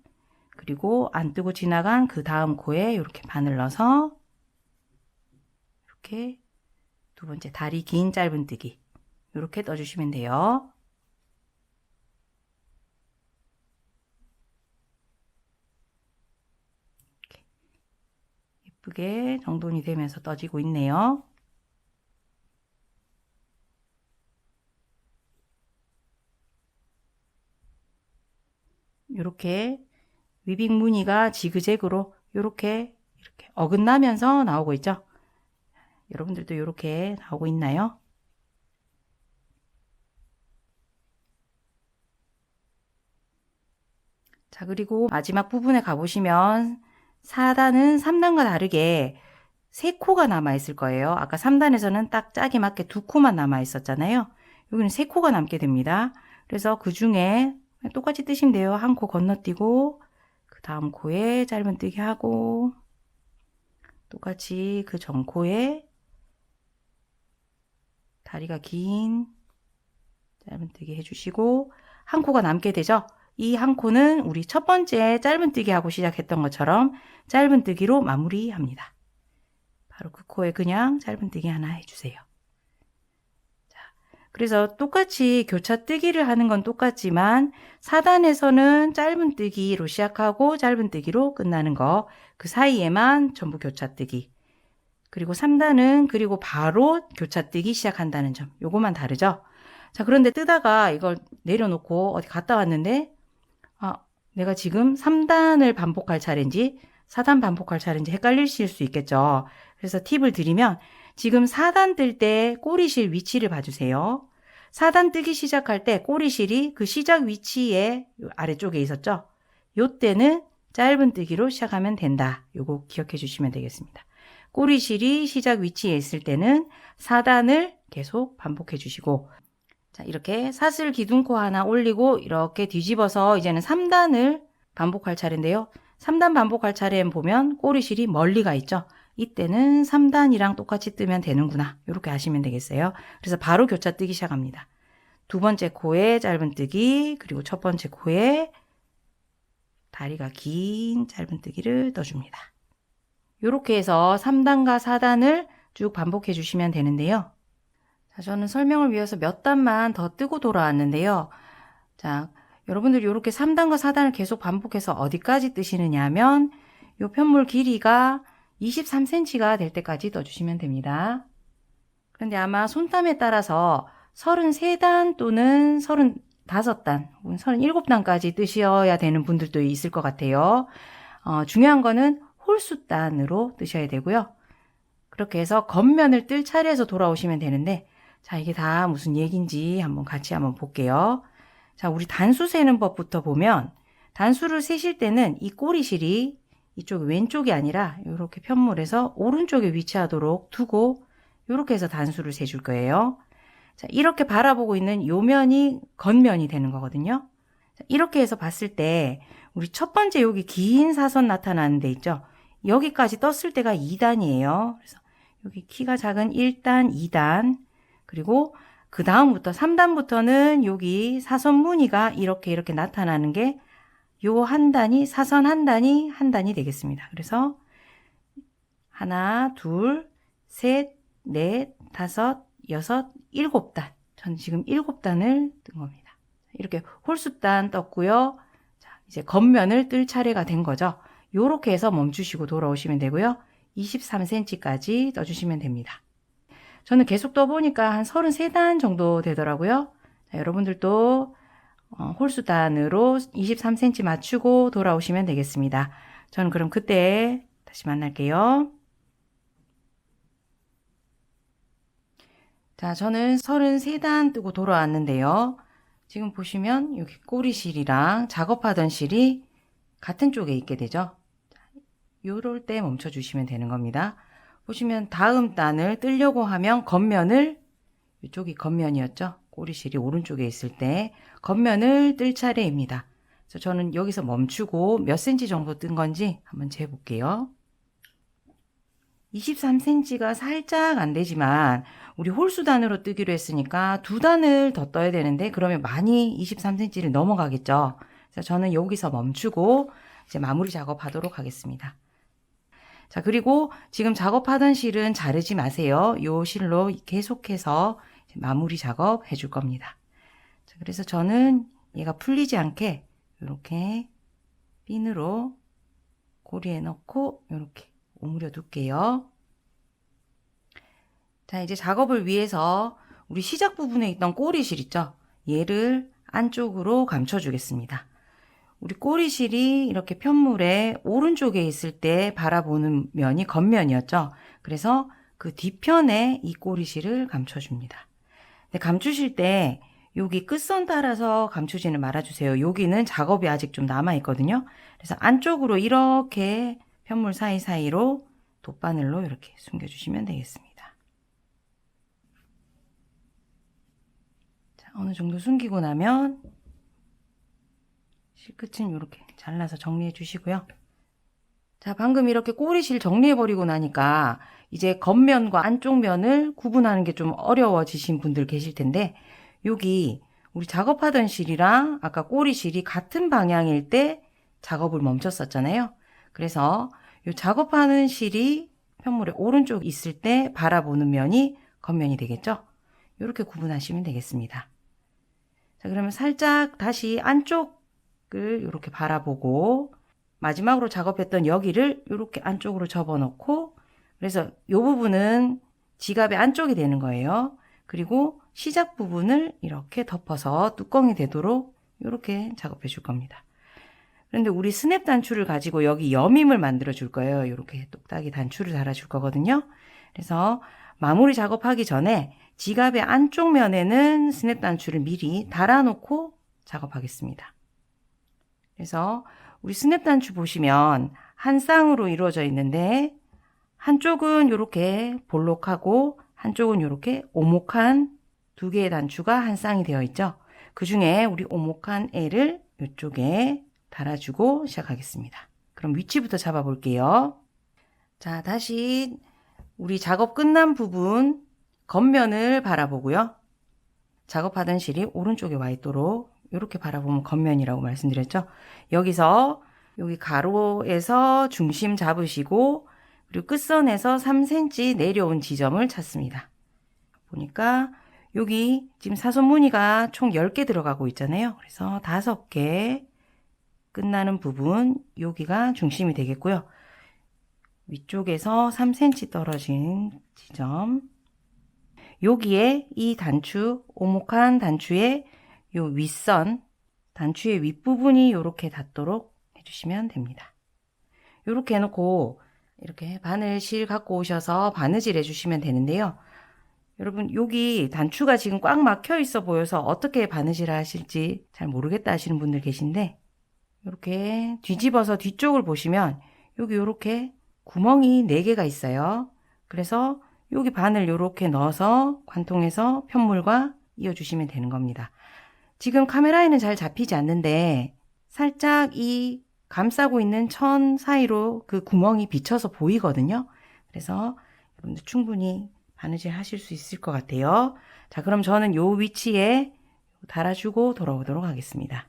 그리고 안 뜨고 지나간 그 다음 코에 이렇게 바늘 넣어서 이렇게 두 번째 다리 긴 짧은뜨기 이렇게 떠주시면 돼요. 이렇게 예쁘게 정돈이 되면서 떠지고 있네요. 이렇게 위빙 무늬가 지그재그로 이렇게 어긋나면서 나오고 있죠. 여러분들도 이렇게 나오고 있나요? 자, 그리고 마지막 부분에 가보시면 4단은 3단과 다르게 3코가 남아 있을 거예요. 아까 3단에서는 딱 짝이 맞게 2코만 남아 있었잖아요. 여기는 3코가 남게 됩니다. 그래서 그 중에 똑같이 뜨시면 돼요. 한 코 건너뛰고 그 다음 코에 짧은뜨기 하고 똑같이 그 전 코에 다리가 긴 짧은뜨기 해주시고 한 코가 남게 되죠. 이 한 코는 우리 첫 번째 짧은뜨기 하고 시작했던 것처럼 짧은뜨기로 마무리합니다. 바로 그 코에 그냥 짧은뜨기 하나 해주세요. 자, 그래서 똑같이 교차뜨기를 하는 건 똑같지만 4단에서는 짧은뜨기로 시작하고 짧은뜨기로 끝나는 거, 그 사이에만 전부 교차뜨기. 그리고 3단은 그리고 바로 교차뜨기 시작한다는 점, 요거만 다르죠. 자, 그런데 뜨다가 이걸 내려놓고 어디 갔다 왔는데 내가 지금 3단을 반복할 차례인지 4단 반복할 차례인지 헷갈리실 수 있겠죠. 그래서 팁을 드리면 지금 4단 뜰 때 꼬리실 위치를 봐주세요. 4단 뜨기 시작할 때 꼬리실이 그 시작 위치에 아래쪽에 있었죠. 요때는 짧은뜨기로 시작하면 된다. 요거 기억해 주시면 되겠습니다. 꼬리실이 시작 위치에 있을 때는 4단을 계속 반복해 주시고, 자, 이렇게 사슬 기둥코 하나 올리고 이렇게 뒤집어서 이제는 3단을 반복할 차례인데요. 3단 반복할 차례엔 보면 꼬리실이 멀리 가 있죠. 이때는 3단이랑 똑같이 뜨면 되는구나. 이렇게 아시면 되겠어요. 그래서 바로 교차뜨기 시작합니다. 두 번째 코에 짧은뜨기, 그리고 첫 번째 코에 다리가 긴 짧은뜨기를 떠줍니다. 이렇게 해서 3단과 4단을 쭉 반복해 주시면 되는데요. 자, 저는 설명을 위해서 몇 단만 더 뜨고 돌아왔는데요. 자, 여러분들이 이렇게 3단과 4단을 계속 반복해서 어디까지 뜨시느냐 하면 이 편물 길이가 23cm가 될 때까지 떠주시면 됩니다. 그런데 아마 손땀에 따라서 33단 또는 35단 혹은 37단까지 뜨셔야 되는 분들도 있을 것 같아요. 중요한 거는 홀수단으로 뜨셔야 되고요. 그렇게 해서 겉면을 뜰 차례에서 돌아오시면 되는데, 자, 이게 다 무슨 얘기인지 같이 한번 볼게요. 자, 우리 단수 세는 법부터 보면 단수를 세실 때는 이 꼬리실이 이쪽 왼쪽이 아니라 이렇게 편물에서 오른쪽에 위치하도록 두고 이렇게 해서 단수를 세줄 거예요. 자, 이렇게 바라보고 있는 요 면이 겉면이 되는 거거든요. 자, 이렇게 해서 봤을 때 우리 첫 번째 여기 긴 사선 나타나는 데 있죠. 여기까지 떴을 때가 2단이에요. 그래서 여기 키가 작은 1단, 2단, 그리고 그 다음부터 3단부터는 여기 사선 무늬가 이렇게 나타나는 게 요 한 단이 사선 한 단이 되겠습니다. 그래서 하나, 둘, 셋, 넷, 다섯, 여섯, 7단. 전 지금 7단을 뜬 겁니다. 이렇게 홀수단 떴고요. 자, 이제 겉면을 뜰 차례가 된 거죠. 요렇게 해서 멈추시고 돌아오시면 되고요. 23cm까지 떠주시면 됩니다. 저는 계속 떠보니까 한 33단 정도 되더라고요. 자, 여러분들도 홀수단으로 23cm 맞추고 돌아오시면 되겠습니다. 저는 그럼 그때 다시 만날게요. 자, 저는 33단 뜨고 돌아왔는데요. 지금 보시면 여기 꼬리실이랑 작업하던 실이 같은 쪽에 있게 되죠. 요럴 때 멈춰 주시면 되는 겁니다. 보시면 다음 단을 뜨려고 하면 겉면을, 이쪽이 겉면이었죠. 꼬리실이 오른쪽에 있을 때 겉면을 뜰 차례입니다. 그래서 저는 여기서 멈추고 몇 cm 정도 뜬 건지 한번 재볼게요. 23cm가 살짝 안 되지만 우리 홀수단으로 뜨기로 했으니까 2단을 더 떠야 되는데 그러면 많이 23cm를 넘어가겠죠. 그래서 저는 여기서 멈추고 이제 마무리 작업하도록 하겠습니다. 자, 그리고 지금 작업하던 실은 자르지 마세요. 요 실로 계속해서 마무리 작업 해줄 겁니다. 자, 그래서 저는 얘가 풀리지 않게 이렇게 핀으로 고리에 넣고 이렇게 오므려 둘게요. 자, 이제 작업을 위해서 우리 시작 부분에 있던 꼬리실 있죠? 얘를 안쪽으로 감춰주겠습니다. 우리 꼬리실이 이렇게 편물에 오른쪽에 있을 때 바라보는 면이 겉면이었죠. 그래서 그 뒤편에 이 꼬리실을 감춰줍니다. 근데 감추실 때 여기 끝선 따라서 감추지는 말아주세요. 여기는 작업이 아직 좀 남아있거든요. 그래서 안쪽으로 이렇게 편물 사이사이로 돗바늘로 이렇게 숨겨주시면 되겠습니다. 자, 어느 정도 숨기고 나면 실끝은 이렇게 잘라서 정리해 주시고요. 자, 방금 이렇게 꼬리실 정리해 버리고 나니까 이제 겉면과 안쪽 면을 구분하는 게 좀 어려워지신 분들 계실 텐데, 여기 우리 작업하던 실이랑 아까 꼬리실이 같은 방향일 때 작업을 멈췄었잖아요. 그래서 이 작업하는 실이 편물의 오른쪽에 있을 때 바라보는 면이 겉면이 되겠죠. 이렇게 구분하시면 되겠습니다. 자, 그러면 살짝 다시 안쪽을 이렇게 바라보고 마지막으로 작업했던 여기를 이렇게 안쪽으로 접어넣고, 그래서 이 부분은 지갑의 안쪽이 되는 거예요. 그리고 시작 부분을 이렇게 덮어서 뚜껑이 되도록 이렇게 작업해 줄 겁니다. 그런데 우리 스냅 단추를 가지고 여기 여밈을 만들어 줄 거예요. 이렇게 똑딱이 단추를 달아 줄 거거든요. 그래서 마무리 작업하기 전에 지갑의 안쪽 면에는 스냅 단추를 미리 달아 놓고 작업하겠습니다. 그래서 우리 스냅 단추 보시면 한 쌍으로 이루어져 있는데, 한쪽은 이렇게 볼록하고 한쪽은 이렇게 오목한 두 개의 단추가 한 쌍이 되어 있죠. 그 중에 우리 오목한 애를 이쪽에 달아주고 시작하겠습니다. 그럼 위치부터 잡아 볼게요. 자, 다시 우리 작업 끝난 부분 겉면을 바라보고요. 작업하던 실이 오른쪽에 와 있도록 이렇게 바라보면 겉면이라고 말씀드렸죠. 여기서 여기 가로에서 중심 잡으시고, 그리고 끝선에서 3cm 내려온 지점을 찾습니다. 보니까 여기 지금 사선 무늬가 총 10개 들어가고 있잖아요. 그래서 5개 끝나는 부분 여기가 중심이 되겠고요. 위쪽에서 3cm 떨어진 지점, 여기에 이 단추, 오목한 단추의 요 윗선, 단추의 윗부분이 이렇게 닿도록 해주시면 됩니다. 이렇게 해놓고 이렇게 바늘실 갖고 오셔서 바느질 해주시면 되는데요. 여러분, 여기 단추가 지금 꽉 막혀 있어 보여서 어떻게 바느질 하실지 잘 모르겠다 하시는 분들 계신데, 이렇게 뒤집어서 뒤쪽을 보시면 여기 이렇게 구멍이 4개가 있어요. 그래서 여기 바늘 이렇게 넣어서 관통해서 편물과 이어주시면 되는 겁니다. 지금 카메라에는 잘 잡히지 않는데 살짝 이 감싸고 있는 천 사이로 그 구멍이 비쳐서 보이거든요. 그래서 여러분들 충분히 바느질 하실 수 있을 것 같아요. 자, 그럼 저는 요 위치에 달아주고 돌아오도록 하겠습니다.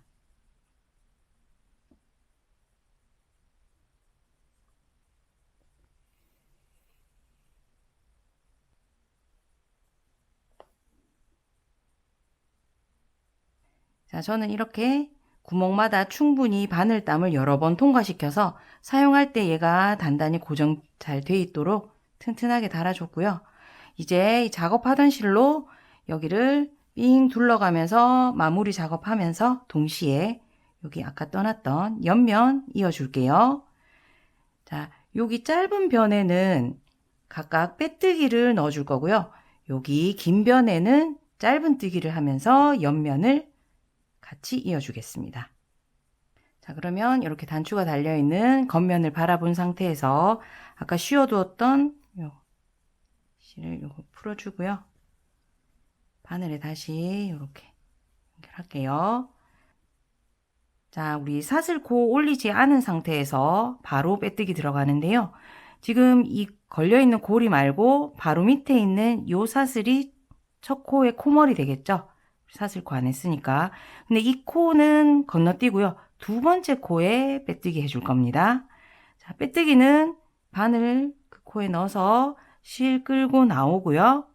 자, 저는 이렇게 구멍마다 충분히 바늘땀을 여러 번 통과시켜서 사용할 때 얘가 단단히 고정 잘 돼 있도록 튼튼하게 달아줬고요. 이제 이 작업하던 실로 여기를 삥 둘러가면서 마무리 작업하면서 동시에 여기 아까 떠났던 옆면 이어줄게요. 자, 여기 짧은 변에는 각각 빼뜨기를 넣어줄 거고요. 여기 긴 변에는 짧은 뜨기를 하면서 옆면을 같이 이어주겠습니다. 자, 그러면 이렇게 단추가 달려있는 겉면을 바라본 상태에서 아까 씌워두었던 요 실을 요거 풀어주고요. 바늘에 다시 이렇게 연결할게요. 자, 우리 사슬코 올리지 않은 상태에서 바로 빼뜨기 들어가는데요. 지금 이 걸려있는 고리 말고 바로 밑에 있는 요 사슬이 첫 코의 코머리 되겠죠? 사슬코 안 했으니까. 근데 이 코는 건너뛰고요. 두 번째 코에 빼뜨기 해줄 겁니다. 자, 빼뜨기는 바늘 그 코에 넣어서 실 끌고 나오고요.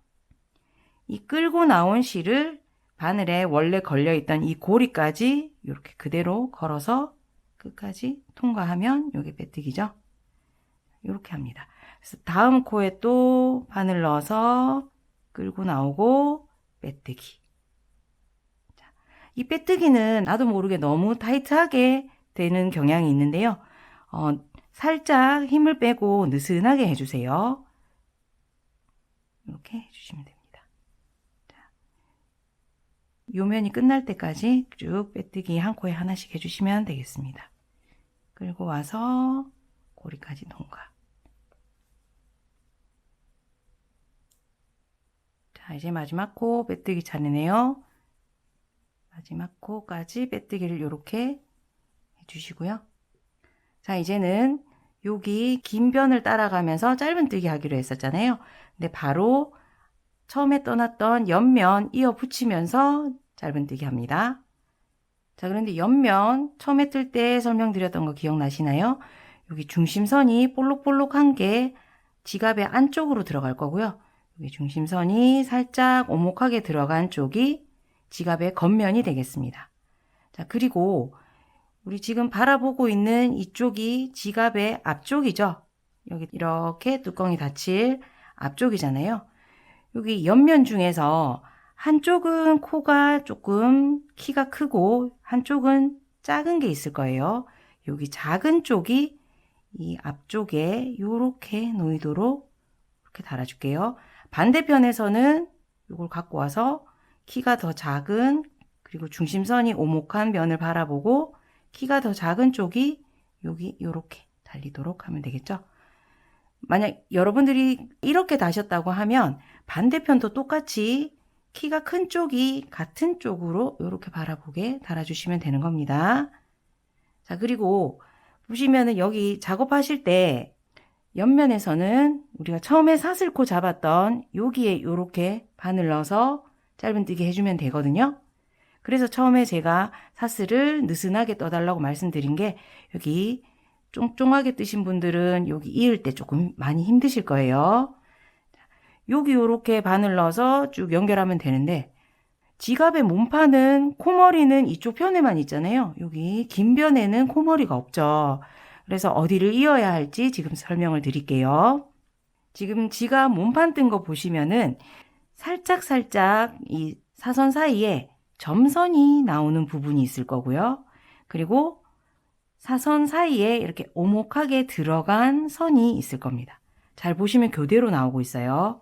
이 끌고 나온 실을 바늘에 원래 걸려있던 이 고리까지 이렇게 그대로 걸어서 끝까지 통과하면 이게 빼뜨기죠. 이렇게 합니다. 그래서 다음 코에 또 바늘 넣어서 끌고 나오고 빼뜨기. 자, 이 빼뜨기는 나도 모르게 너무 타이트하게 되는 경향이 있는데요. 살짝 힘을 빼고 느슨하게 해주세요. 이렇게 해주시면 됩니다. 요면이 끝날 때까지 쭉 빼뜨기 한 코에 하나씩 해주시면 되겠습니다. 끌고 와서 고리까지 통과. 자, 이제 마지막 코 빼뜨기 차례네요. 마지막 코까지 빼뜨기를 이렇게 해주시고요. 자, 이제는 여기 긴 변을 따라가면서 짧은뜨기 하기로 했었잖아요. 근데 바로 처음에 떠났던 옆면 이어 붙이면서 짧은뜨기 합니다. 자, 그런데 옆면 처음에 뜰 때 설명드렸던 거 기억나시나요? 여기 중심선이 볼록볼록한 게 지갑의 안쪽으로 들어갈 거고요. 여기 중심선이 살짝 오목하게 들어간 쪽이 지갑의 겉면이 되겠습니다. 자, 그리고 우리 지금 바라보고 있는 이쪽이 지갑의 앞쪽이죠. 여기 이렇게 뚜껑이 닫힐 앞쪽이잖아요. 여기 옆면 중에서 한쪽은 코가 조금 키가 크고 한쪽은 작은 게 있을 거예요. 여기 작은 쪽이 이 앞쪽에 이렇게 놓이도록 이렇게 달아줄게요. 반대편에서는 이걸 갖고 와서 키가 더 작은 그리고 중심선이 오목한 면을 바라보고 키가 더 작은 쪽이 여기 이렇게 달리도록 하면 되겠죠. 만약 여러분들이 이렇게 다셨다고 하면 반대편도 똑같이 키가 큰 쪽이 같은 쪽으로 이렇게 바라보게 달아주시면 되는 겁니다. 자, 그리고 보시면은 여기 작업하실 때 옆면에서는 우리가 처음에 사슬코 잡았던 여기에 이렇게 바늘 넣어서 짧은뜨기 해주면 되거든요. 그래서 처음에 제가 사슬을 느슨하게 떠달라고 말씀드린 게 여기 쫑쫑하게 뜨신 분들은 여기 이을 때 조금 많이 힘드실 거예요. 여기 이렇게 바늘 넣어서 쭉 연결하면 되는데 지갑의 몸판은 코머리는 이쪽 편에만 있잖아요. 여기 긴 변에는 코머리가 없죠. 그래서 어디를 이어야 할지 지금 설명을 드릴게요. 지금 지갑 몸판 뜬 거 보시면은 살짝 이 사선 사이에 점선이 나오는 부분이 있을 거고요. 그리고 사선 사이에 이렇게 오목하게 들어간 선이 있을 겁니다. 잘 보시면 교대로 나오고 있어요.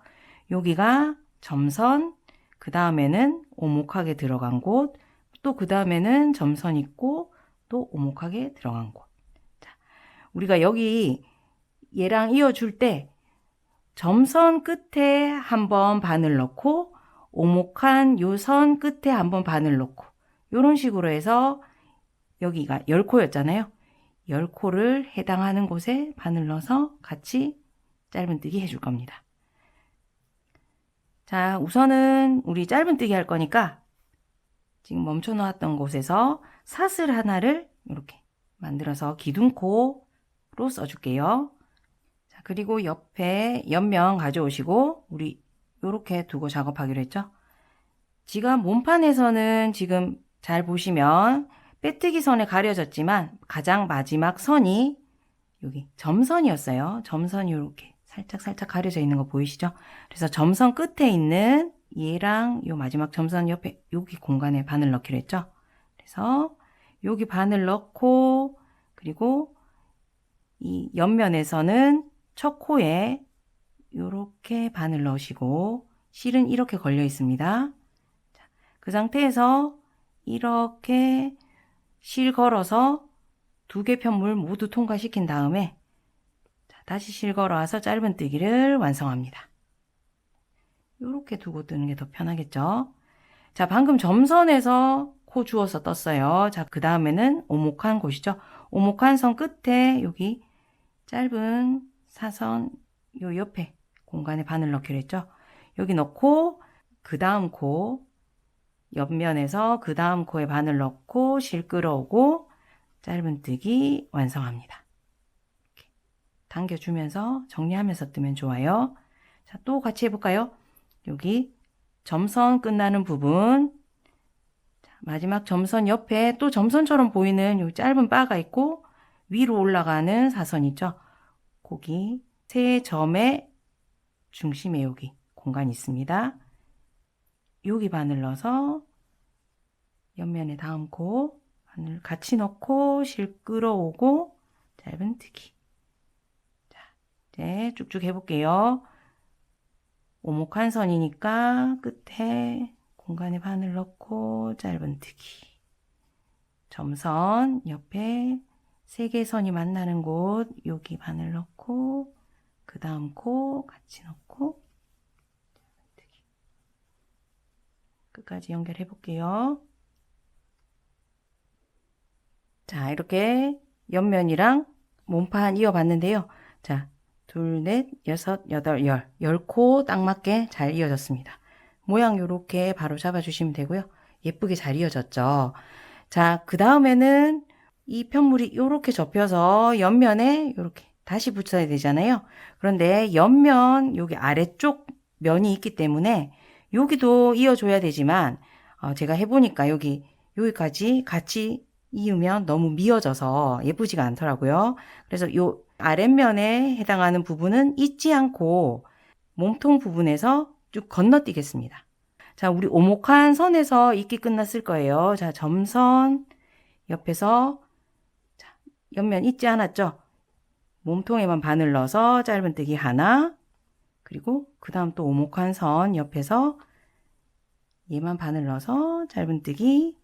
여기가 점선, 그 다음에는 오목하게 들어간 곳, 또 그 다음에는 점선 있고 또 오목하게 들어간 곳. 자, 우리가 여기 얘랑 이어줄 때 점선 끝에 한번 바늘 넣고 오목한 요 선 끝에 한번 바늘 넣고 이런 식으로 해서 여기가 10코였잖아요. 10코를 해당하는 곳에 바늘 넣어서 같이 짧은뜨기 해줄 겁니다. 자, 우선은 우리 짧은뜨기 할 거니까 지금 멈춰 놓았던 곳에서 사슬 하나를 이렇게 만들어서 기둥코로 써줄게요. 자, 그리고 옆에 옆면 가져오시고 우리 이렇게 두고 작업하기로 했죠. 지금 몸판에서는 지금 잘 보시면 빼뜨기 선에 가려졌지만 가장 마지막 선이 여기 점선이었어요. 점선이 이렇게 살짝 가려져 있는 거 보이시죠? 그래서 점선 끝에 있는 얘랑 요 마지막 점선 옆에 여기 공간에 바늘 넣기로 했죠. 그래서 여기 바늘 넣고 그리고 이 옆면에서는 첫 코에 이렇게 바늘 넣으시고 실은 이렇게 걸려 있습니다. 자, 그 상태에서 이렇게 실 걸어서 두 개 편물 모두 통과시킨 다음에 자, 다시 실 걸어와서 짧은뜨기를 완성합니다. 이렇게 두고 뜨는 게 더 편하겠죠. 자, 방금 점선에서 코 주워서 떴어요. 자, 그 다음에는 오목한 곳이죠. 오목한 선 끝에 여기 짧은 사선 요 옆에 공간에 바늘 넣기로 했죠. 여기 넣고 그 다음 코 옆면에서 그 다음 코에 바늘 넣고 실 끌어오고 짧은뜨기 완성합니다. 이렇게 당겨주면서 정리하면서 뜨면 좋아요. 자, 또 같이 해볼까요? 여기 점선 끝나는 부분, 마지막 점선 옆에 또 점선처럼 보이는 요 짧은 바가 있고 위로 올라가는 사선 있죠? 거기 세 점의 중심에 여기 공간이 있습니다. 여기 바늘 넣어서 옆면에 다음 코 바늘 같이 넣고 실 끌어오고 짧은뜨기. 자, 이제 쭉쭉 해볼게요. 오목한 선이니까 끝에 공간에 바늘 넣고 짧은뜨기. 점선 옆에 세 개 선이 만나는 곳 여기 바늘 넣고 그 다음 코 같이 넣고 짧은뜨기. 끝까지 연결해 볼게요. 자, 이렇게 옆면이랑 몸판 이어봤는데요. 자, 둘, 넷, 여섯, 여덟, 열 코 딱 맞게 잘 이어졌습니다. 모양 요렇게 바로 잡아주시면 되고요. 예쁘게 잘 이어졌죠. 자, 그 다음에는 이 편물이 요렇게 접혀서 옆면에 요렇게 다시 붙여야 되잖아요. 그런데 옆면 여기 아래쪽 면이 있기 때문에 여기도 이어줘야 되지만 제가 해보니까 여기까지 같이 이으면 너무 미어져서 예쁘지가 않더라고요. 그래서 요 아랫면에 해당하는 부분은 잊지 않고 몸통 부분에서 쭉 건너뛰겠습니다. 자, 우리 오목한 선에서 잇기 끝났을 거예요. 자, 점선 옆에서 자, 옆면 잊지 않았죠? 몸통에만 바늘 넣어서 짧은뜨기 하나, 그리고 그 다음 또 오목한 선 옆에서 얘만 바늘 넣어서 짧은뜨기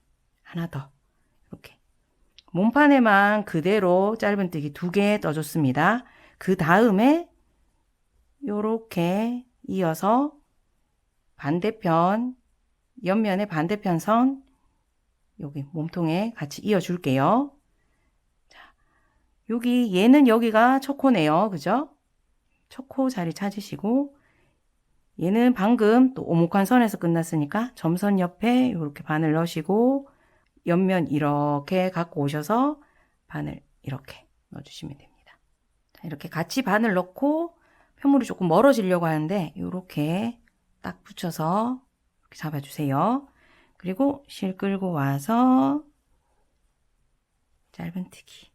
하나 더. 이렇게 몸판에만 그대로 짧은뜨기 2개 떠줬습니다. 그 다음에 요렇게 이어서 반대편 옆면의 반대편 선 여기 몸통에 같이 이어 줄게요. 자, 얘는 여기가 첫 코네요. 그죠? 첫 코 자리 찾으시고 얘는 방금 또 오목한 선에서 끝났으니까 점선 옆에 이렇게 바늘 넣으시고 옆면 이렇게 갖고 오셔서 바늘 이렇게 넣어주시면 됩니다. 자, 이렇게 같이 바늘 넣고 편물이 조금 멀어지려고 하는데 이렇게 딱 붙여서 이렇게 잡아주세요. 그리고 실 끌고 와서 짧은뜨기.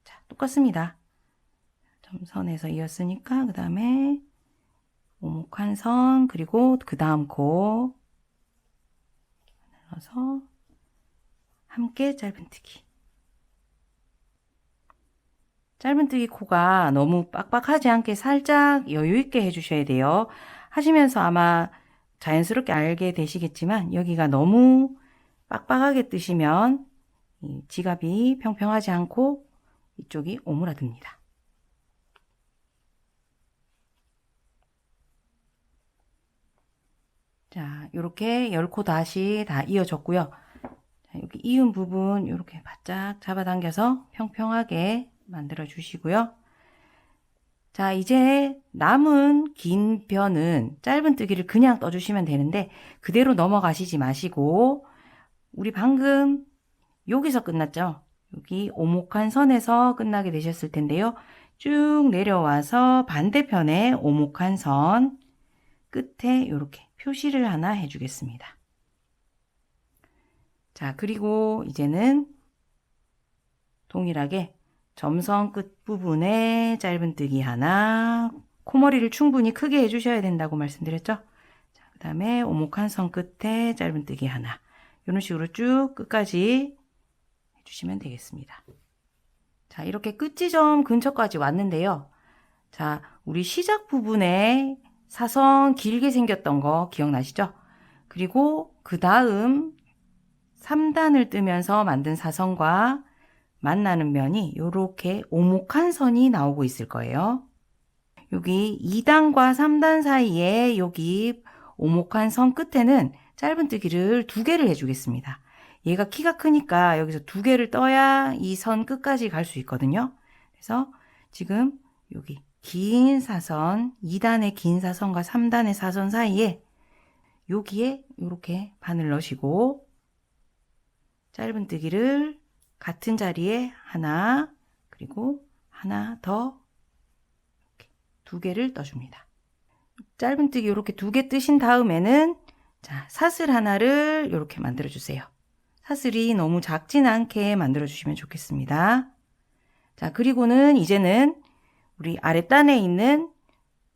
자, 똑같습니다. 점선에서 이었으니까 그 다음에 오목한 선 그리고 그 다음 코 넣어서 함께 짧은뜨기. 짧은뜨기 코가 너무 빡빡하지 않게 살짝 여유있게 해주셔야 돼요. 하시면서 아마 자연스럽게 알게 되시겠지만 여기가 너무 빡빡하게 뜨시면 이 지갑이 평평하지 않고 이쪽이 오므라듭니다. 자, 이렇게 10코 다시 다 이어졌고요. 자, 여기 이은 부분 이렇게 바짝 잡아당겨서 평평하게 만들어 주시고요. 자, 이제 남은 긴 편은 짧은뜨기를 그냥 떠주시면 되는데 그대로 넘어가시지 마시고 우리 방금 여기서 끝났죠? 여기 오목한 선에서 끝나게 되셨을 텐데요. 쭉 내려와서 반대편에 오목한 선 끝에 이렇게 표시를 하나 해주겠습니다. 자, 그리고 이제는 동일하게 점선 끝부분에 짧은뜨기 하나, 코머리를 충분히 크게 해주셔야 된다고 말씀드렸죠? 자, 그 다음에 오목한 선 끝에 짧은뜨기 하나, 이런 식으로 쭉 끝까지 해주시면 되겠습니다. 자, 이렇게 끝지점 근처까지 왔는데요. 자, 우리 시작 부분에 사선 길게 생겼던 거 기억나시죠? 그리고 그 다음 3단을 뜨면서 만든 사선과 만나는 면이 이렇게 오목한 선이 나오고 있을 거예요. 여기 2단과 3단 사이에 여기 오목한 선 끝에는 짧은뜨기를 2개를 해주겠습니다. 얘가 키가 크니까 여기서 2개를 떠야 이 선 끝까지 갈 수 있거든요. 그래서 지금 여기 긴 사선, 2단의 긴 사선과 3단의 사선 사이에 여기에 이렇게 바늘 넣으시고 짧은뜨기를 같은 자리에 하나, 그리고 하나 더, 이렇게 2개를 떠줍니다. 짧은뜨기 이렇게 2개 뜨신 다음에는 자, 사슬 하나를 이렇게 만들어 주세요. 사슬이 너무 작진 않게 만들어 주시면 좋겠습니다. 자, 그리고는 이제는 우리 아랫단에 있는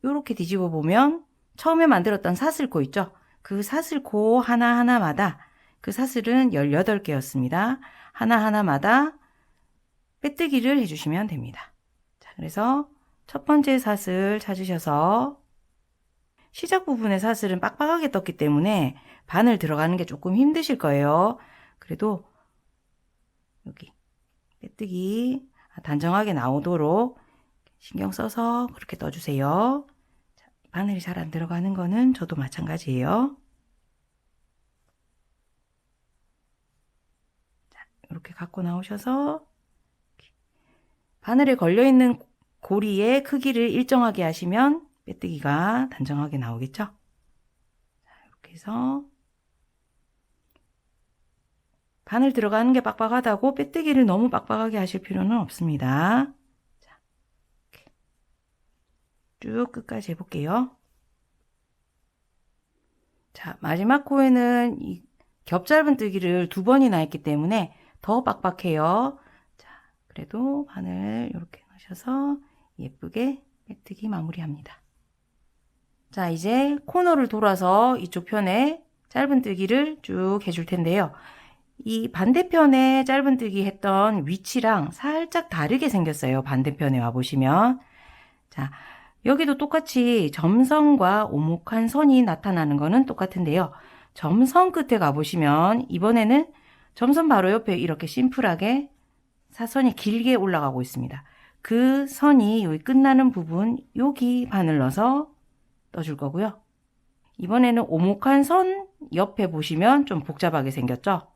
이렇게 뒤집어 보면 처음에 만들었던 사슬코 있죠? 그 사슬코 하나하나마다 그 사슬은 18개였습니다. 하나하나마다 빼뜨기를 해주시면 됩니다. 자, 그래서 첫 번째 사슬 찾으셔서 시작 부분의 사슬은 빡빡하게 떴기 때문에 바늘 들어가는 게 조금 힘드실 거예요. 그래도 여기 빼뜨기 단정하게 나오도록 신경 써서 그렇게 떠주세요. 자, 바늘이 잘 안 들어가는 거는 저도 마찬가지예요. 자, 이렇게 갖고 나오셔서 바늘에 걸려있는 고리의 크기를 일정하게 하시면 빼뜨기가 단정하게 나오겠죠. 자, 이렇게 해서 바늘 들어가는 게 빡빡하다고 빼뜨기를 너무 빡빡하게 하실 필요는 없습니다. 자, 이렇게 쭉 끝까지 해볼게요. 자, 마지막 코에는 이 겹짧은뜨기를 2번이나 했기 때문에 더 빡빡해요. 자, 그래도 바늘 이렇게 넣으셔서 예쁘게 빼뜨기 마무리합니다. 자, 이제 코너를 돌아서 이쪽 편에 짧은뜨기를 쭉 해줄 텐데요. 이 반대편에 짧은뜨기 했던 위치랑 살짝 다르게 생겼어요. 반대편에 와보시면. 자, 여기도 똑같이 점선과 오목한 선이 나타나는 거는 똑같은데요. 점선 끝에 가보시면 이번에는 점선 바로 옆에 이렇게 심플하게 사선이 길게 올라가고 있습니다. 그 선이 여기 끝나는 부분 여기 바늘 넣어서 떠줄 거고요. 이번에는 오목한 선 옆에 보시면 좀 복잡하게 생겼죠?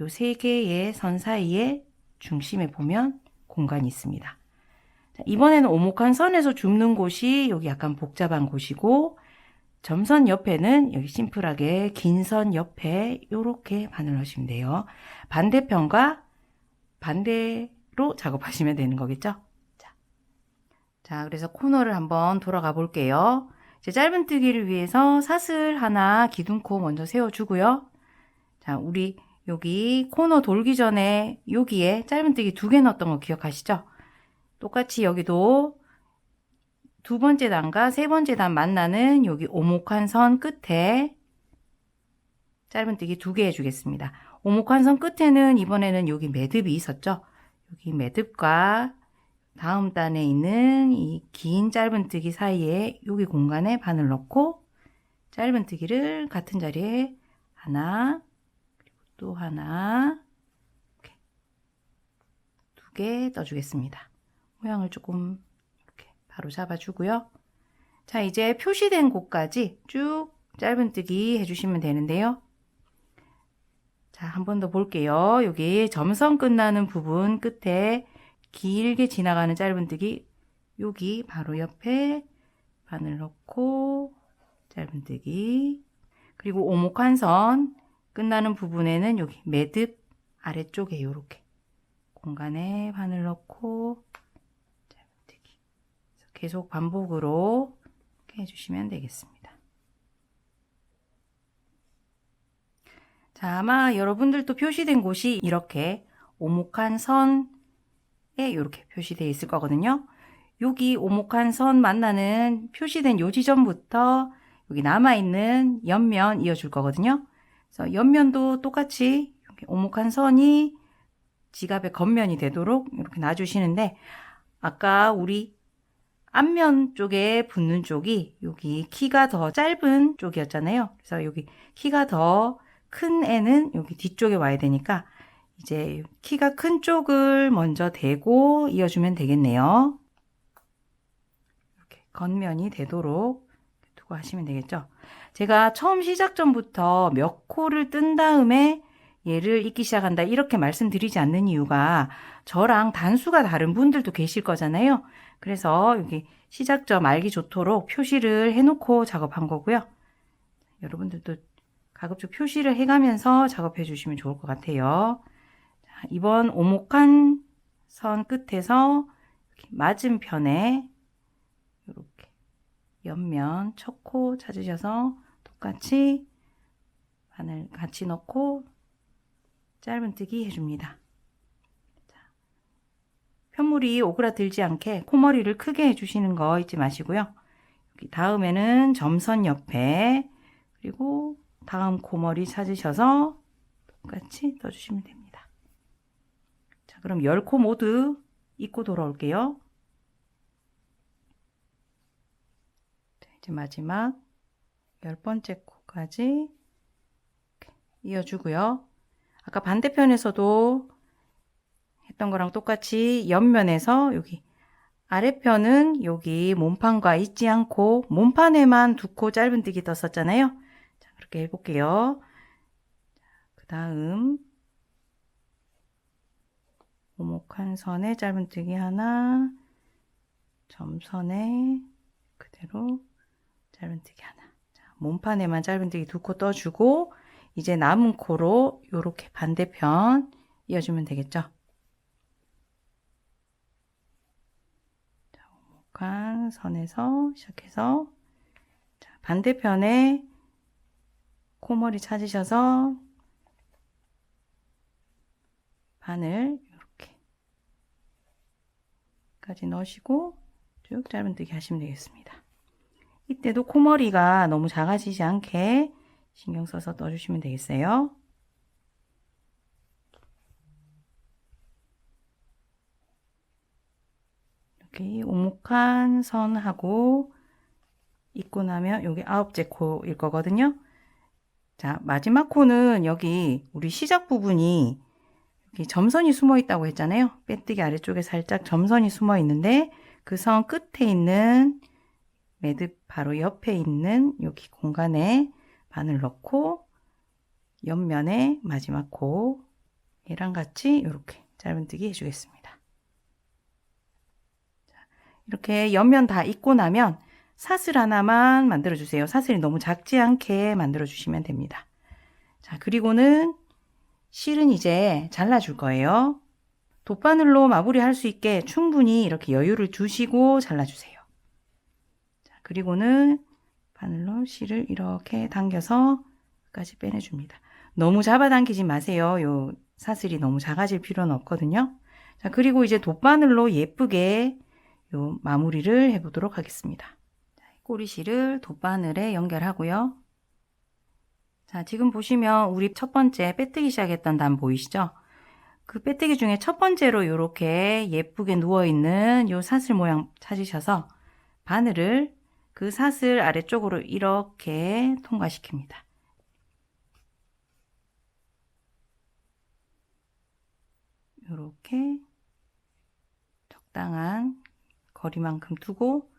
요 3개의 선 사이에 중심에 보면 공간이 있습니다. 자, 이번에는 오목한 선에서 줍는 곳이 여기 약간 복잡한 곳이고 점선 옆에는 여기 심플하게 긴 선 옆에 이렇게 바늘 넣으시면 돼요. 반대편과 반대로 작업하시면 되는 거겠죠? 자, 그래서 코너를 한번 돌아가 볼게요. 이제 짧은뜨기를 위해서 사슬 하나 기둥코 먼저 세워주고요. 자, 우리 여기 코너 돌기 전에 여기에 짧은뜨기 2개 넣었던 거 기억하시죠? 똑같이 여기도 2번째 단과 3번째 단 만나는 여기 오목한 선 끝에 짧은뜨기 2개 해주겠습니다. 오목한 선 끝에는 이번에는 여기 매듭이 있었죠? 여기 매듭과 다음 단에 있는 이 긴 짧은뜨기 사이에 여기 공간에 바늘 넣고 짧은뜨기를 같은 자리에 하나, 그리고 또 하나, 이렇게 2개 떠주겠습니다. 모양을 조금 이렇게 바로 잡아주고요. 자, 이제 표시된 곳까지 쭉 짧은뜨기 해주시면 되는데요. 자, 한 번 더 볼게요. 여기 점선 끝나는 부분 끝에 길게 지나가는 짧은뜨기 여기 바로 옆에 바늘 넣고 짧은뜨기 그리고 오목한 선 끝나는 부분에는 여기 매듭 아래쪽에 이렇게 공간에 바늘 넣고 짧은뜨기 계속 반복으로 이렇게 해주시면 되겠습니다. 자, 아마 여러분들도 표시된 곳이 이렇게 오목한 선에 이렇게 표시되어 있을 거거든요. 여기 오목한 선 만나는 표시된 요 지점부터 여기 남아있는 옆면 이어줄 거거든요. 그래서 옆면도 똑같이 이렇게 오목한 선이 지갑의 겉면이 되도록 이렇게 놔주시는데 아까 우리 앞면 쪽에 붙는 쪽이 여기 키가 더 짧은 쪽이었잖아요. 그래서 여기 키가 더 큰 애는 여기 뒤쪽에 와야 되니까 이제 키가 큰 쪽을 먼저 대고 이어주면 되겠네요. 이렇게 겉면이 되도록 두고 하시면 되겠죠. 제가 처음 시작 전부터 몇 코를 뜬 다음에 얘를 익기 시작한다 이렇게 말씀드리지 않는 이유가 저랑 단수가 다른 분들도 계실 거잖아요. 그래서 여기 시작점 알기 좋도록 표시를 해놓고 작업한 거고요. 여러분들도 가급적 표시를 해가면서 작업해 주시면 좋을 것 같아요. 자, 이번 오목한 선 끝에서 이렇게 맞은편에 이렇게 옆면 첫 코 찾으셔서 똑같이 바늘 같이 넣고 짧은뜨기 해줍니다. 편물이 오그라들지 않게 코머리를 크게 해주시는 거 잊지 마시고요. 여기 다음에는 점선 옆에 그리고 다음 코머리 찾으셔서 똑같이 떠주시면 됩니다. 자, 그럼 10코 모두 입고 돌아올게요. 자, 이제 마지막 10번째 코까지 이어주고요. 아까 반대편에서도 했던 거랑 똑같이 옆면에서 여기 아래편은 여기 몸판과 있지 않고 몸판에만 2코 짧은뜨기 떴었잖아요. 자, 그렇게 해볼게요. 그 다음 오목한 선에 짧은뜨기 하나, 점선에 그대로 짧은뜨기 하나. 자, 몸판에만 짧은뜨기 2코 떠주고 이제 남은 코로 이렇게 반대편 이어주면 되겠죠. 오목한 선에서 시작해서 자, 반대편에 코머리 찾으셔서 바늘 이렇게까지 넣으시고 쭉 짧은뜨기 하시면 되겠습니다. 이때도 코머리가 너무 작아지지 않게 신경 써서 떠주시면 되겠어요. 이렇게 오목한 선하고 입고 나면 여기 9째 코일 거거든요. 자, 마지막 코는 여기 우리 시작 부분이 여기 점선이 숨어 있다고 했잖아요. 빼뜨기 아래쪽에 살짝 점선이 숨어 있는데 그 선 끝에 있는 매듭 바로 옆에 있는 여기 공간에 바늘 넣고 옆면에 마지막 코 얘랑 같이 이렇게 짧은뜨기 해주겠습니다. 자, 이렇게 옆면 다 입고 나면 사슬 하나만 만들어 주세요. 사슬이 너무 작지 않게 만들어 주시면 됩니다. 자, 그리고는 실은 이제 잘라 줄 거예요. 돗바늘로 마무리할 수 있게 충분히 이렇게 여유를 두시고 잘라 주세요. 자, 그리고는 바늘로 실을 이렇게 당겨서 끝까지 빼내 줍니다. 너무 잡아당기지 마세요. 요 사슬이 너무 작아질 필요는 없거든요. 자, 그리고 이제 돗바늘로 예쁘게 요 마무리를 해 보도록 하겠습니다. 꼬리실을 돗바늘에 연결하고요. 자, 지금 보시면 우리 첫 번째 빼뜨기 시작했던 단 보이시죠? 그 빼뜨기 중에 첫 번째로 이렇게 예쁘게 누워있는 요 사슬 모양 찾으셔서 바늘을 그 사슬 아래쪽으로 이렇게 통과시킵니다. 이렇게 적당한 거리만큼 두고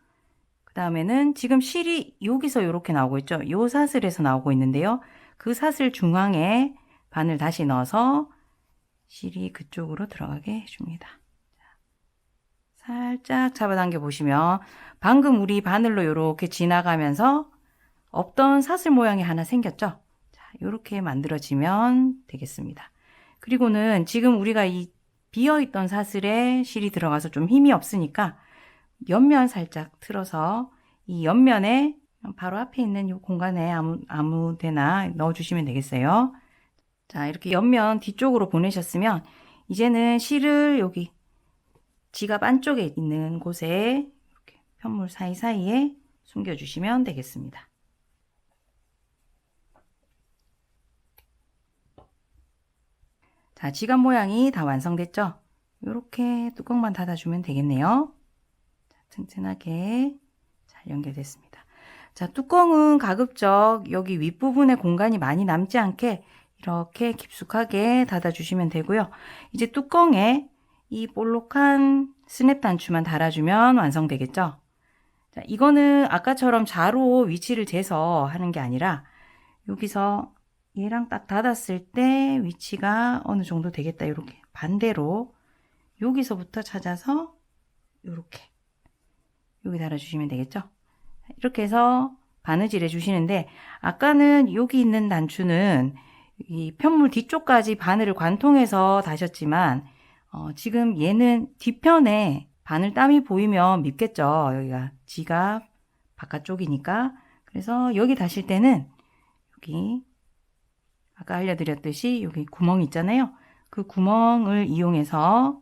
그 다음에는 지금 실이 여기서 이렇게 나오고 있죠. 요 사슬에서 나오고 있는데요. 그 사슬 중앙에 바늘 다시 넣어서 실이 그쪽으로 들어가게 해줍니다. 살짝 잡아당겨 보시면 방금 우리 바늘로 이렇게 지나가면서 없던 사슬 모양이 하나 생겼죠. 자, 이렇게 만들어지면 되겠습니다. 그리고는 지금 우리가 이 비어있던 사슬에 실이 들어가서 좀 힘이 없으니까 옆면 살짝 틀어서 이 옆면에 바로 앞에 있는 이 공간에 아무 데나 넣어주시면 되겠어요. 자, 이렇게 옆면 뒤쪽으로 보내셨으면 이제는 실을 여기 지갑 안쪽에 있는 곳에 이렇게 편물 사이사이에 숨겨주시면 되겠습니다. 자, 지갑 모양이 다 완성됐죠? 이렇게 뚜껑만 닫아주면 되겠네요. 자, 튼튼하게 잘 연결됐습니다. 자, 뚜껑은 가급적 여기 윗부분에 공간이 많이 남지 않게 이렇게 깊숙하게 닫아주시면 되고요. 이제 뚜껑에 이 볼록한 스냅 단추만 달아주면 완성되겠죠? 자, 이거는 아까처럼 자로 위치를 재서 하는 게 아니라 여기서 얘랑 딱 닫았을 때 위치가 어느 정도 되겠다. 이렇게 반대로 여기서부터 찾아서 이렇게 여기 달아주시면 되겠죠? 이렇게 해서 바느질 해주시는데 아까는 여기 있는 단추는 이 편물 뒤쪽까지 바늘을 관통해서 다셨지만 지금 얘는 뒤편에 바늘 땀이 보이면 밉겠죠. 여기가 지갑 바깥쪽이니까. 그래서 여기 다실 때는 여기 아까 알려드렸듯이 여기 구멍 있잖아요. 그 구멍을 이용해서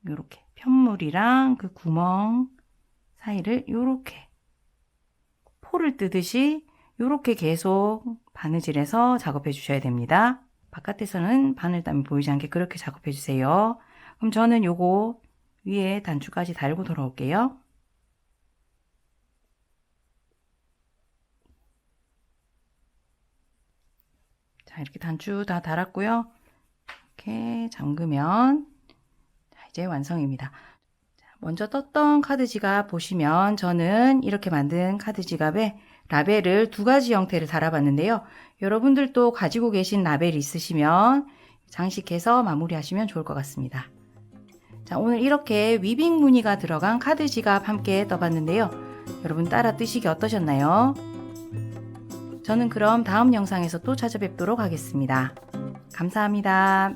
이렇게 편물이랑 그 구멍 사이를 이렇게 포를 뜨듯이 이렇게 계속 바느질해서 작업해 주셔야 됩니다. 바깥에서는 바늘땀이 보이지 않게 그렇게 작업해 주세요. 그럼 저는 요거 위에 단추까지 달고 돌아올게요. 자, 이렇게 단추 다 달았고요. 이렇게 잠그면 자, 이제 완성입니다. 자, 먼저 떴던 카드 지갑 보시면 저는 이렇게 만든 카드 지갑에 라벨을 두 가지 형태를 달아봤는데요. 여러분들도 가지고 계신 라벨이 있으시면 장식해서 마무리하시면 좋을 것 같습니다. 자, 오늘 이렇게 위빙 무늬가 들어간 카드 지갑 함께 떠봤는데요. 여러분 따라 뜨시기 어떠셨나요? 저는 그럼 다음 영상에서 또 찾아뵙도록 하겠습니다. 감사합니다.